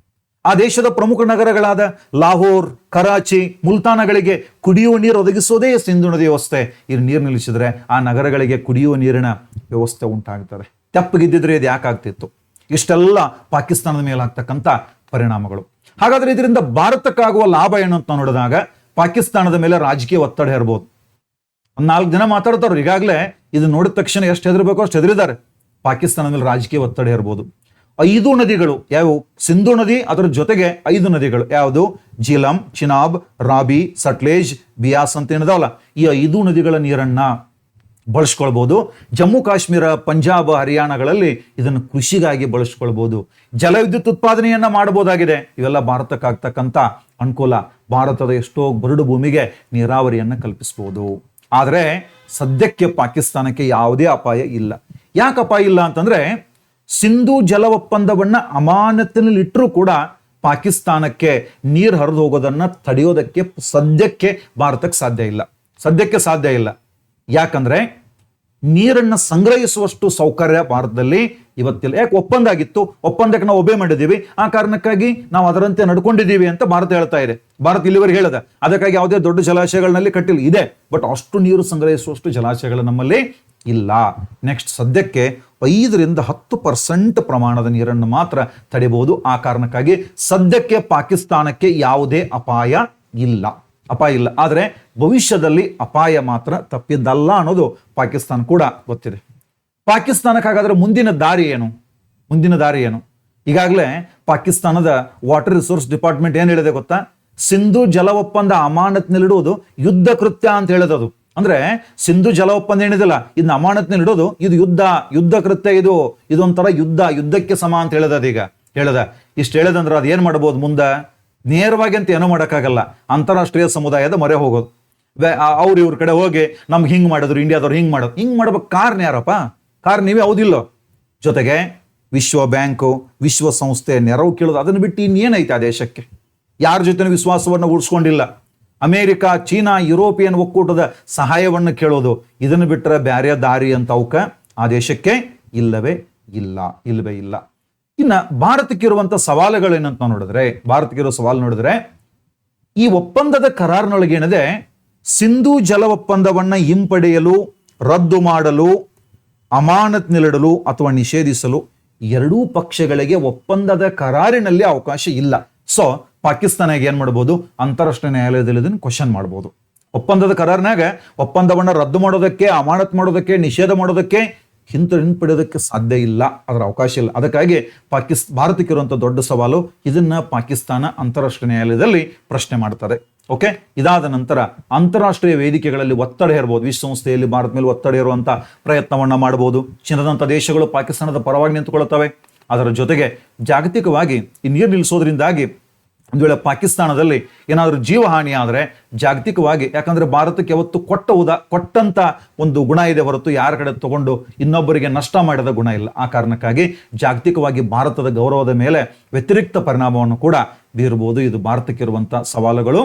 ಆ ದೇಶದ ಪ್ರಮುಖ ನಗರಗಳಾದ ಲಾಹೋರ್, ಕರಾಚಿ, ಮುಲ್ತಾನಗಳಿಗೆ ಕುಡಿಯುವ ನೀರು ಒದಗಿಸೋದೇ ಸಿಂಧೂ ನದಿ ವ್ಯವಸ್ಥೆ. ಈ ನೀರು ನಿಲ್ಲಿಸಿದ್ರೆ ಆ ನಗರಗಳಿಗೆ ಕುಡಿಯುವ ನೀರಿನ ವ್ಯವಸ್ಥೆ ಉಂಟಾಗ್ತದೆ. ತೆಪ್ಪಗಿದ್ದಿದ್ರೆ ಇದು ಯಾಕಾಗ್ತಿತ್ತು? ಇಷ್ಟೆಲ್ಲ ಪಾಕಿಸ್ತಾನದ ಮೇಲೆ ಆಗ್ತಕ್ಕಂಥ ಪರಿಣಾಮಗಳು. ಹಾಗಾದ್ರೆ ಇದರಿಂದ ಭಾರತಕ್ಕಾಗುವ ಲಾಭ ಏನು ಅಂತ ನೋಡಿದಾಗ, ಪಾಕಿಸ್ತಾನದ ಮೇಲೆ ರಾಜಕೀಯ ಒತ್ತಡ ಇರ್ಬೋದು. 4 ದಿನ ಮಾತಾಡ್ತಾರ, ಈಗಾಗಲೇ ಇದು ನೋಡಿದ ತಕ್ಷಣ ಎಷ್ಟು ಹೆದರ್ಬೇಕೋ ಅಷ್ಟು ಹೆದರಿದ್ದಾರೆ. ಪಾಕಿಸ್ತಾನದ ಮೇಲೆ ರಾಜಕೀಯ ಒತ್ತಡ ಇರ್ಬೋದು. 5 ನದಿಗಳು ಯಾವುವು? ಸಿಂಧೂ ನದಿ, ಅದರ ಜೊತೆಗೆ 5 ನದಿಗಳು ಯಾವುದು? ಝೀಲಂ, ಚಿನಾಬ್, ರಾಬಿ, ಸಟ್ಲೇಜ್, ಬಿಯಾಸ್ ಅಂತ ಏನಿದಾವಲ್ಲ, ಈ 5 ನದಿಗಳ ನೀರನ್ನ ಬಳಸ್ಕೊಳ್ಬಹುದು. ಜಮ್ಮು ಕಾಶ್ಮೀರ, ಪಂಜಾಬ್, ಹರಿಯಾಣಗಳಲ್ಲಿ ಇದನ್ನು ಕೃಷಿಗಾಗಿ ಬಳಸ್ಕೊಳ್ಬಹುದು. ಜಲವಿದ್ಯುತ್ ಉತ್ಪಾದನೆಯನ್ನ ಮಾಡಬಹುದಾಗಿದೆ. ಇವೆಲ್ಲ ಭಾರತಕ್ಕಾಗ್ತಕ್ಕಂಥ ಅನುಕೂಲ. ಭಾರತದ ಎಷ್ಟೋ ಬರಡು ಭೂಮಿಗೆ ನೀರಾವರಿಯನ್ನ ಕಲ್ಪಿಸಬಹುದು. ಆದರೆ ಸದ್ಯಕ್ಕೆ ಪಾಕಿಸ್ತಾನಕ್ಕೆ ಯಾವುದೇ ಅಪಾಯ ಇಲ್ಲ. ಯಾಕೆ ಅಪಾಯ ಇಲ್ಲ ಅಂತಂದ್ರೆ, ಸಿಂಧೂ ಜಲ ಒಪ್ಪಂದವನ್ನ ಅಮಾನತಿನಲ್ಲಿಟ್ಟರೂ ಕೂಡ ಪಾಕಿಸ್ತಾನಕ್ಕೆ ನೀರು ಹರಿದು ಹೋಗೋದನ್ನ ತಡೆಯೋದಕ್ಕೆ ಸದ್ಯಕ್ಕೆ ಭಾರತಕ್ಕೆ ಸಾಧ್ಯ ಇಲ್ಲ. ಯಾಕಂದ್ರೆ ನೀರನ್ನ ಸಂಗ್ರಹಿಸುವಷ್ಟು ಸೌಕರ್ಯ ಭಾರತದಲ್ಲಿ ಇವತ್ತಿಲ್ಲ. ಯಾಕೆ? ಒಪ್ಪಂದ ಆಗಿತ್ತು, ಒಪ್ಪಂದಕ್ಕೆ ನಾವು ಒಬೆ ಮಾಡಿದ್ದೀವಿ, ಆ ಕಾರಣಕ್ಕಾಗಿ ನಾವು ಅದರಂತೆ ನಡ್ಕೊಂಡಿದ್ದೀವಿ ಅಂತ ಭಾರತ ಹೇಳ್ತಾ ಇದೆ. ಭಾರತ ಇಲ್ಲಿವರೆಗೆ ಹೇಳದ, ಅದಕ್ಕಾಗಿ ಯಾವುದೇ ದೊಡ್ಡ ಜಲಾಶಯಗಳಲ್ಲಿ ಕಟ್ಟಿಲ್ಲ, ಇದೆ, ಬಟ್ ಅಷ್ಟು ನೀರು ಸಂಗ್ರಹಿಸುವಷ್ಟು ಜಲಾಶಯಗಳು ನಮ್ಮಲ್ಲಿ ಇಲ್ಲ. ನೆಕ್ಸ್ಟ್, ಸದ್ಯಕ್ಕೆ 5-10% ಪ್ರಮಾಣದ ನೀರನ್ನು ಮಾತ್ರ ತಡೆಯಬಹುದು. ಆ ಕಾರಣಕ್ಕಾಗಿ ಸದ್ಯಕ್ಕೆ ಪಾಕಿಸ್ತಾನಕ್ಕೆ ಯಾವುದೇ ಅಪಾಯ ಇಲ್ಲ. ಆದರೆ ಭವಿಷ್ಯದಲ್ಲಿ ಅಪಾಯ ಮಾತ್ರ ತಪ್ಪಿದ್ದಲ್ಲ ಅನ್ನೋದು ಪಾಕಿಸ್ತಾನ ಕೂಡ ಗೊತ್ತಿದೆ. ಪಾಕಿಸ್ತಾನಕ್ಕೆ ಹಾಗಾದ್ರೆ ಮುಂದಿನ ದಾರಿ ಏನು? ಈಗಾಗಲೇ ಪಾಕಿಸ್ತಾನದ ವಾಟರ್ ರಿಸೋರ್ಸ್ ಡಿಪಾರ್ಟ್ಮೆಂಟ್ ಏನ್ ಹೇಳಿದೆ ಗೊತ್ತಾ? ಸಿಂಧೂ ಜಲ ಒಪ್ಪಂದ ಅಮಾನತ್ನಲ್ಲಿಡುವುದು ಯುದ್ಧ ಕೃತ್ಯ ಅಂತ ಹೇಳಿದದು. ಅಂದ್ರೆ ಸಿಂಧು ಜಲ ಒಪ್ಪಂದ ಏನಿದೆಲ್ಲ, ಇದನ್ನ ಅಮಾನತ್ನಲ್ಲಿಡೋದು ಇದು ಯುದ್ಧ ಕೃತ್ಯ, ಇದೊಂಥರ ಯುದ್ಧಕ್ಕೆ ಸಮ ಅಂತ ಹೇಳದ. ಇಷ್ಟು ಹೇಳದಂದ್ರೆ ಅದು ಏನ್ ಮಾಡ್ಬೋದು ಮುಂದೆ? ನೇರವಾಗಿ ಅಂತ ಏನೋ ಮಾಡೋಕ್ಕಾಗಲ್ಲ. ಅಂತಾರಾಷ್ಟ್ರೀಯ ಸಮುದಾಯದ ಮೊರೆ ಹೋಗೋದು. ಅವ್ರು ಇವ್ರ ಕಡೆ ಹೋಗಿ ನಮ್ಗೆ ಹಿಂಗೆ ಮಾಡಿದ್ರು, ಇಂಡಿಯಾದವ್ರು ಹಿಂಗೆ ಮಾಡ್ಬೇಕು ಕಾರಣ ಯಾರಪ್ಪ? ಕಾರಣ ನೀವೇ ಹೌದಿಲ್ಲೋ? ಜೊತೆಗೆ ವಿಶ್ವ ಬ್ಯಾಂಕು, ವಿಶ್ವಸಂಸ್ಥೆ ನೆರವು ಕೇಳೋದು, ಅದನ್ನು ಬಿಟ್ಟು ಇನ್ನೇನೈತೆ ಆ ದೇಶಕ್ಕೆ? ಯಾರ ಜೊತೆ ವಿಶ್ವಾಸವನ್ನು ಉಳಿಸ್ಕೊಂಡಿಲ್ಲ. ಅಮೇರಿಕಾ, ಚೀನಾ, ಯುರೋಪಿಯನ್ ಒಕ್ಕೂಟದ ಸಹಾಯವನ್ನು ಕೇಳೋದು, ಇದನ್ನು ಬಿಟ್ಟರೆ ಬ್ಯಾರೆ ದಾರಿ ಅಂತ ಅವಕ್ಕೆ ಆ ದೇಶಕ್ಕೆ ಇಲ್ಲವೇ ಇಲ್ಲ. ಇನ್ನು ಭಾರತಕ್ಕಿರುವಂಥ ಸವಾಲುಗಳೇನಂತ ನೋಡಿದ್ರೆ, ಭಾರತಕ್ಕಿರೋ ಸವಾಲು ನೋಡಿದ್ರೆ, ಈ ಒಪ್ಪಂದದ ಕರಾರಿನೊಳಗೇನಿದೆ, ಸಿಂಧೂ ಜಲ ಒಪ್ಪಂದವನ್ನು ಹಿಂಪಡೆಯಲು, ರದ್ದು ಮಾಡಲು, ಅಮಾನತ್ ನಿಲ್ಲಿಡಲು ಅಥವಾ ನಿಷೇಧಿಸಲು ಎರಡೂ ಪಕ್ಷಗಳಿಗೆ ಒಪ್ಪಂದದ ಕರಾರಿನಲ್ಲಿ ಅವಕಾಶ ಇಲ್ಲ. ಸೊ ಪಾಕಿಸ್ತಾನ ಏನ್ ಮಾಡ್ಬೋದು? ಅಂತಾರಾಷ್ಟ್ರೀಯ ನ್ಯಾಯಾಲಯದಲ್ಲಿ ಇದನ್ನು ಕ್ವಶನ್ ಮಾಡ್ಬೋದು. ಒಪ್ಪಂದದ ಕರಾರಿನಾಗ ಒಪ್ಪಂದವನ್ನು ರದ್ದು ಮಾಡೋದಕ್ಕೆ, ಅಮಾನತ್ ಮಾಡೋದಕ್ಕೆ, ನಿಷೇಧ ಮಾಡೋದಕ್ಕೆ, ಹಿಂಪಡೆಯೋದಕ್ಕೆ ಸಾಧ್ಯ ಇಲ್ಲ, ಅದರ ಅವಕಾಶ ಇಲ್ಲ. ಅದಕ್ಕಾಗಿ ಭಾರತಕ್ಕಿರುವಂಥ ದೊಡ್ಡ ಸವಾಲು, ಇದನ್ನ ಪಾಕಿಸ್ತಾನ ಅಂತಾರಾಷ್ಟ್ರೀಯ ನ್ಯಾಯಾಲಯದಲ್ಲಿ ಪ್ರಶ್ನೆ ಮಾಡ್ತಾರೆ. ಓಕೆ, ಇದಾದ ನಂತರ ಅಂತಾರಾಷ್ಟ್ರೀಯ ವೇದಿಕೆಗಳಲ್ಲಿ ಒತ್ತಡ ಹೇರಬಹುದು. ವಿಶ್ವಸಂಸ್ಥೆಯಲ್ಲಿ ಭಾರತ ಮೇಲೆ ಒತ್ತಡ ಹೇರುವಂಥ ಪ್ರಯತ್ನವನ್ನ ಮಾಡಬಹುದು. ಚೀನಾದಂಥ ದೇಶಗಳು ಪಾಕಿಸ್ತಾನದ ಪರವಾಗಿ ನಿಂತುಕೊಳ್ಳುತ್ತವೆ. ಅದರ ಜೊತೆಗೆ ಜಾಗತಿಕವಾಗಿ ಈ ನೀರು ನಿಲ್ಲಿಸೋದ್ರಿಂದಾಗಿ ಒಂದು ವೇಳೆ ಪಾಕಿಸ್ತಾನದಲ್ಲಿ ಏನಾದರೂ ಜೀವಹಾನಿ ಆದರೆ ಜಾಗತಿಕವಾಗಿ, ಯಾಕಂದ್ರೆ ಭಾರತಕ್ಕೆ ಯಾವತ್ತು ಕೊಟ್ಟಂತ ಒಂದು ಗುಣ ಇದೆ ಹೊರತು ಯಾರ ಕಡೆ ತಗೊಂಡು ಇನ್ನೊಬ್ಬರಿಗೆ ನಷ್ಟ ಮಾಡಿದ ಗುಣ ಇಲ್ಲ. ಆ ಕಾರಣಕ್ಕಾಗಿ ಜಾಗತಿಕವಾಗಿ ಭಾರತದ ಗೌರವದ ಮೇಲೆ ವ್ಯತಿರಿಕ್ತ ಪರಿಣಾಮವನ್ನು ಕೂಡ ಬೀರಬಹುದು. ಇದು ಭಾರತಕ್ಕಿರುವಂಥ ಸವಾಲುಗಳು.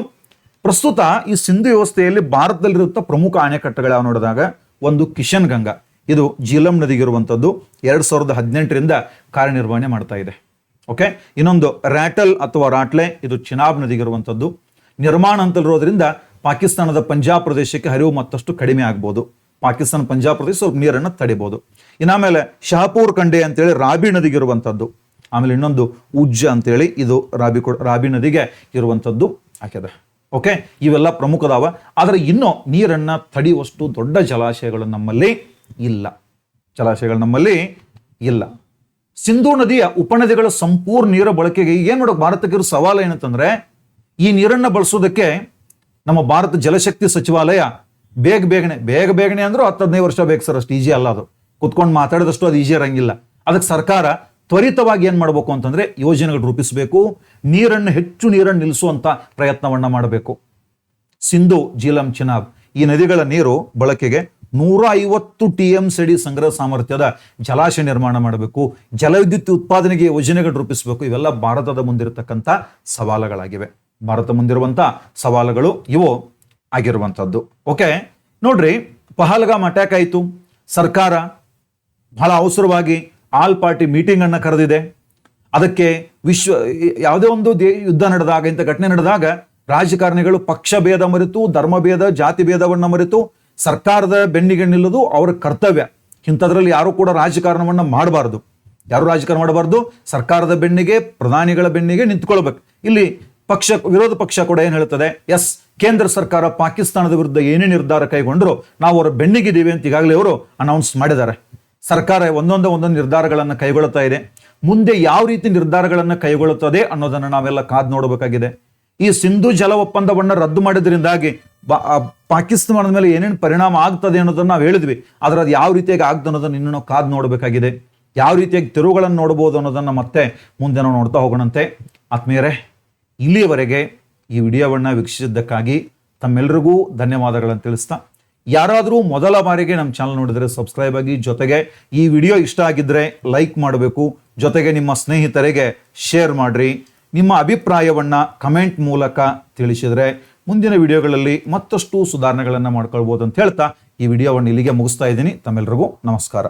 ಪ್ರಸ್ತುತ ಈ ಸಿಂಧು ವ್ಯವಸ್ಥೆಯಲ್ಲಿ ಭಾರತದಲ್ಲಿರುವಂಥ ಪ್ರಮುಖ ಅಣೆಕಟ್ಟುಗಳು ಯಾವ ನೋಡಿದಾಗ, ಒಂದು ಕಿಶನ್ ಗಂಗಾ, ಇದು ಜೀಲಂ ನದಿಗಿರುವಂಥದ್ದು, 2018ರಿಂದ ಕಾರ್ಯನಿರ್ವಹಣೆ ಮಾಡ್ತಾ ಇದೆ. ಓಕೆ, ಇನ್ನೊಂದು ರ್ಯಾಟಲ್ ಅಥವಾ ರಾಟ್ಲೆ, ಇದು ಚಿನಾಬ್ ನದಿಗಿರುವಂಥದ್ದು, ನಿರ್ಮಾಣ ಹಂತದಲ್ಲಿರೋದ್ರಿಂದ ಪಾಕಿಸ್ತಾನದ ಪಂಜಾಬ್ ಪ್ರದೇಶಕ್ಕೆ ಹರಿವು ಮತ್ತಷ್ಟು ಕಡಿಮೆ ಆಗ್ಬೋದು. ಪಾಕಿಸ್ತಾನ ಪಂಜಾಬ್ ಪ್ರದೇಶ ಸ್ವಲ್ಪ ನೀರನ್ನು ತಡಿಬಹುದು. ಇನ್ನಾಮೇಲೆ ಶಹಪೂರ್ ಕಂಡೆ ಅಂತೇಳಿ ರಾಬಿ ನದಿಗಿರುವಂಥದ್ದು. ಆಮೇಲೆ ಇನ್ನೊಂದು ಉಜ್ಜ ಅಂತೇಳಿ, ಇದು ರಾಬಿ ನದಿಗೆ ಇರುವಂಥದ್ದು ಹಾಕಿದೆ. ಓಕೆ, ಇವೆಲ್ಲ ಪ್ರಮುಖದಾವ. ಆದರೆ ಇನ್ನೂ ನೀರನ್ನು ತಡೆಯುವಷ್ಟು ದೊಡ್ಡ ಜಲಾಶಯಗಳು ನಮ್ಮಲ್ಲಿ ಇಲ್ಲ. ಸಿಂಧೂ ನದಿಯ ಉಪನದಿಗಳ ಸಂಪೂರ್ಣ ನೀರ ಬಳಕೆಗೆ ಏನ್ ಮಾಡೋಕೆ ಭಾರತಕ್ಕಿರೋ ಸವಾಲು ಏನಂತಂದ್ರೆ, ಈ ನೀರನ್ನು ಬಳಸೋದಕ್ಕೆ ನಮ್ಮ ಭಾರತ ಜಲಶಕ್ತಿ ಸಚಿವಾಲಯ ಬೇಗನೆ ಅಂದ್ರೂ 10-15 ವರ್ಷ ಬೇಕು ಸರ್, ಅಷ್ಟು ಈಜಿ ಅಲ್ಲ. ಅದು ಕುತ್ಕೊಂಡು ಮಾತಾಡಿದಷ್ಟು ಅದು ಈಜಿ ಇರಂಗಿಲ್ಲ. ಅದಕ್ಕೆ ಸರ್ಕಾರ ತ್ವರಿತವಾಗಿ ಏನ್ ಮಾಡಬೇಕು ಅಂತಂದ್ರೆ ಯೋಜನೆಗಳು ರೂಪಿಸಬೇಕು, ಹೆಚ್ಚು ನೀರನ್ನು ನಿಲ್ಲಿಸುವಂತ ಪ್ರಯತ್ನವನ್ನ ಮಾಡಬೇಕು. ಸಿಂಧು, ಜೀಲಂ, ಚಿನಾಬ್ ಈ ನದಿಗಳ ನೀರು ಬಳಕೆಗೆ 150 TMCD ಸಂಗ್ರಹ ಸಾಮರ್ಥ್ಯದ ಜಲಾಶಯ ನಿರ್ಮಾಣ ಮಾಡಬೇಕು, ಜಲವಿದ್ಯುತ್ ಉತ್ಪಾದನೆಗೆ ಯೋಜನೆಗಳು ರೂಪಿಸಬೇಕು. ಇವೆಲ್ಲ ಭಾರತದ ಮುಂದಿರತಕ್ಕಂಥ ಸವಾಲುಗಳಾಗಿವೆ. ಭಾರತ ಮುಂದಿರುವಂತ ಸವಾಲುಗಳು ಇವು ಆಗಿರುವಂಥದ್ದು. ಓಕೆ, ನೋಡ್ರಿ, ಪಹಲ್ಗಾಮ್ ಅಟ್ಯಾಕ್ ಆಯಿತು. ಸರ್ಕಾರ ಬಹಳ ಅವಸರವಾಗಿ ಆಲ್ ಪಾರ್ಟಿ ಮೀಟಿಂಗ್ ಅನ್ನ ಕರೆದಿದೆ. ಅದಕ್ಕೆ ಯಾವುದೇ ಒಂದು ಯುದ್ಧ ನಡೆದಾಗ, ಇಂಥ ಘಟನೆ ನಡೆದಾಗ ರಾಜಕಾರಣಿಗಳು ಪಕ್ಷ ಭೇದ ಮರೆತು, ಧರ್ಮ ಭೇದ, ಜಾತಿ ಭೇದವನ್ನ ಮರೆತು ಸರ್ಕಾರದ ಬೆನ್ನಿಗೆ ನಿಲ್ಲೋದು ಅವರ ಕರ್ತವ್ಯ. ಇಂಥದ್ರಲ್ಲಿ ಯಾರು ಕೂಡ ರಾಜಕಾರಣವನ್ನ ಮಾಡಬಾರ್ದು. ಸರ್ಕಾರದ ಬೆನ್ನಿಗೆ, ಪ್ರಧಾನಿಗಳ ಬೆನ್ನಿಗೆ ನಿಂತ್ಕೊಳ್ಬೇಕು. ಇಲ್ಲಿ ವಿರೋಧ ಪಕ್ಷ ಕೂಡ ಏನ್ ಹೇಳ್ತದೆ, ಎಸ್, ಕೇಂದ್ರ ಸರ್ಕಾರ ಪಾಕಿಸ್ತಾನದ ವಿರುದ್ಧ ಏನೇ ನಿರ್ಧಾರ ಕೈಗೊಂಡ್ರು ನಾವು ಅವರ ಬೆನ್ನಿಗಿದ್ದೀವಿ ಅಂತ ಈಗಾಗಲೇ ಅವರು ಅನೌನ್ಸ್ ಮಾಡಿದ್ದಾರೆ. ಸರ್ಕಾರ ಒಂದೊಂದು ನಿರ್ಧಾರಗಳನ್ನು ಕೈಗೊಳ್ಳುತ್ತಾ ಇದೆ. ಮುಂದೆ ಯಾವ ರೀತಿ ನಿರ್ಧಾರಗಳನ್ನು ಕೈಗೊಳ್ಳುತ್ತದೆ ಅನ್ನೋದನ್ನು ನಾವೆಲ್ಲ ಕಾದು ನೋಡಬೇಕಾಗಿದೆ. ಈ ಸಿಂಧು ಜಲ ಒಪ್ಪಂದವನ್ನು ರದ್ದು ಮಾಡಿದ್ರಿಂದಾಗಿ ಪಾಕಿಸ್ತಾನದ ಮೇಲೆ ಏನೇನು ಪರಿಣಾಮ ಆಗ್ತದೆ ಅನ್ನೋದನ್ನ ನಾವು ಹೇಳಿದ್ವಿ. ಆದ್ರೆ ಅದು ಯಾವ ರೀತಿಯಾಗಿ ಆಗ್ತದೆ ಅನ್ನೋದನ್ನ ಇನ್ನೂ ನಾವು ಕಾದು ನೋಡಬೇಕಾಗಿದೆ. ಯಾವ ರೀತಿಯಾಗಿ ತಿರುವುಗಳನ್ನು ನೋಡ್ಬೋದು ಅನ್ನೋದನ್ನ ಮತ್ತೆ ಮುಂದೆ ನಾವು ನೋಡ್ತಾ ಹೋಗೋಣಂತೆ. ಆತ್ಮೀಯರೇ, ಇಲ್ಲಿಯವರೆಗೆ ಈ ವಿಡಿಯೋವನ್ನು ವೀಕ್ಷಿಸಿದ್ದಕ್ಕಾಗಿ ತಮ್ಮೆಲ್ಲರಿಗೂ ಧನ್ಯವಾದಗಳನ್ನು ತಿಳಿಸ್ತಾ, ಯಾರಾದರೂ ಮೊದಲ ಬಾರಿಗೆ ನಮ್ಮ ಚಾನಲ್ ನೋಡಿದರೆ ಸಬ್ಸ್ಕ್ರೈಬ್ ಆಗಿ, ಜೊತೆಗೆ ಈ ವಿಡಿಯೋ ಇಷ್ಟ ಆಗಿದ್ರೆ ಲೈಕ್ ಮಾಡಬೇಕು, ಜೊತೆಗೆ ನಿಮ್ಮ ಸ್ನೇಹಿತರಿಗೆ ಶೇರ್ ಮಾಡ್ರಿ. ನಿಮ್ಮ ಅಭಿಪ್ರಾಯವನ್ನ ಕಮೆಂಟ್ ಮೂಲಕ ತಿಳಿಸಿದ್ರೆ ಮುಂದಿನ ವಿಡಿಯೋಗಳಲ್ಲಿ ಮತ್ತಷ್ಟು ಸುಧಾರಣೆಗಳನ್ನು ಮಾಡ್ಕೊಳ್ಬೋದು ಅಂತ ಹೇಳ್ತಾ ಈ ವಿಡಿಯೋವನ್ನು ಇಲ್ಲಿಗೆ ಮುಗಿಸ್ತಾ ಇದ್ದೀನಿ. ತಮ್ಮೆಲ್ಲರಿಗೂ ನಮಸ್ಕಾರ.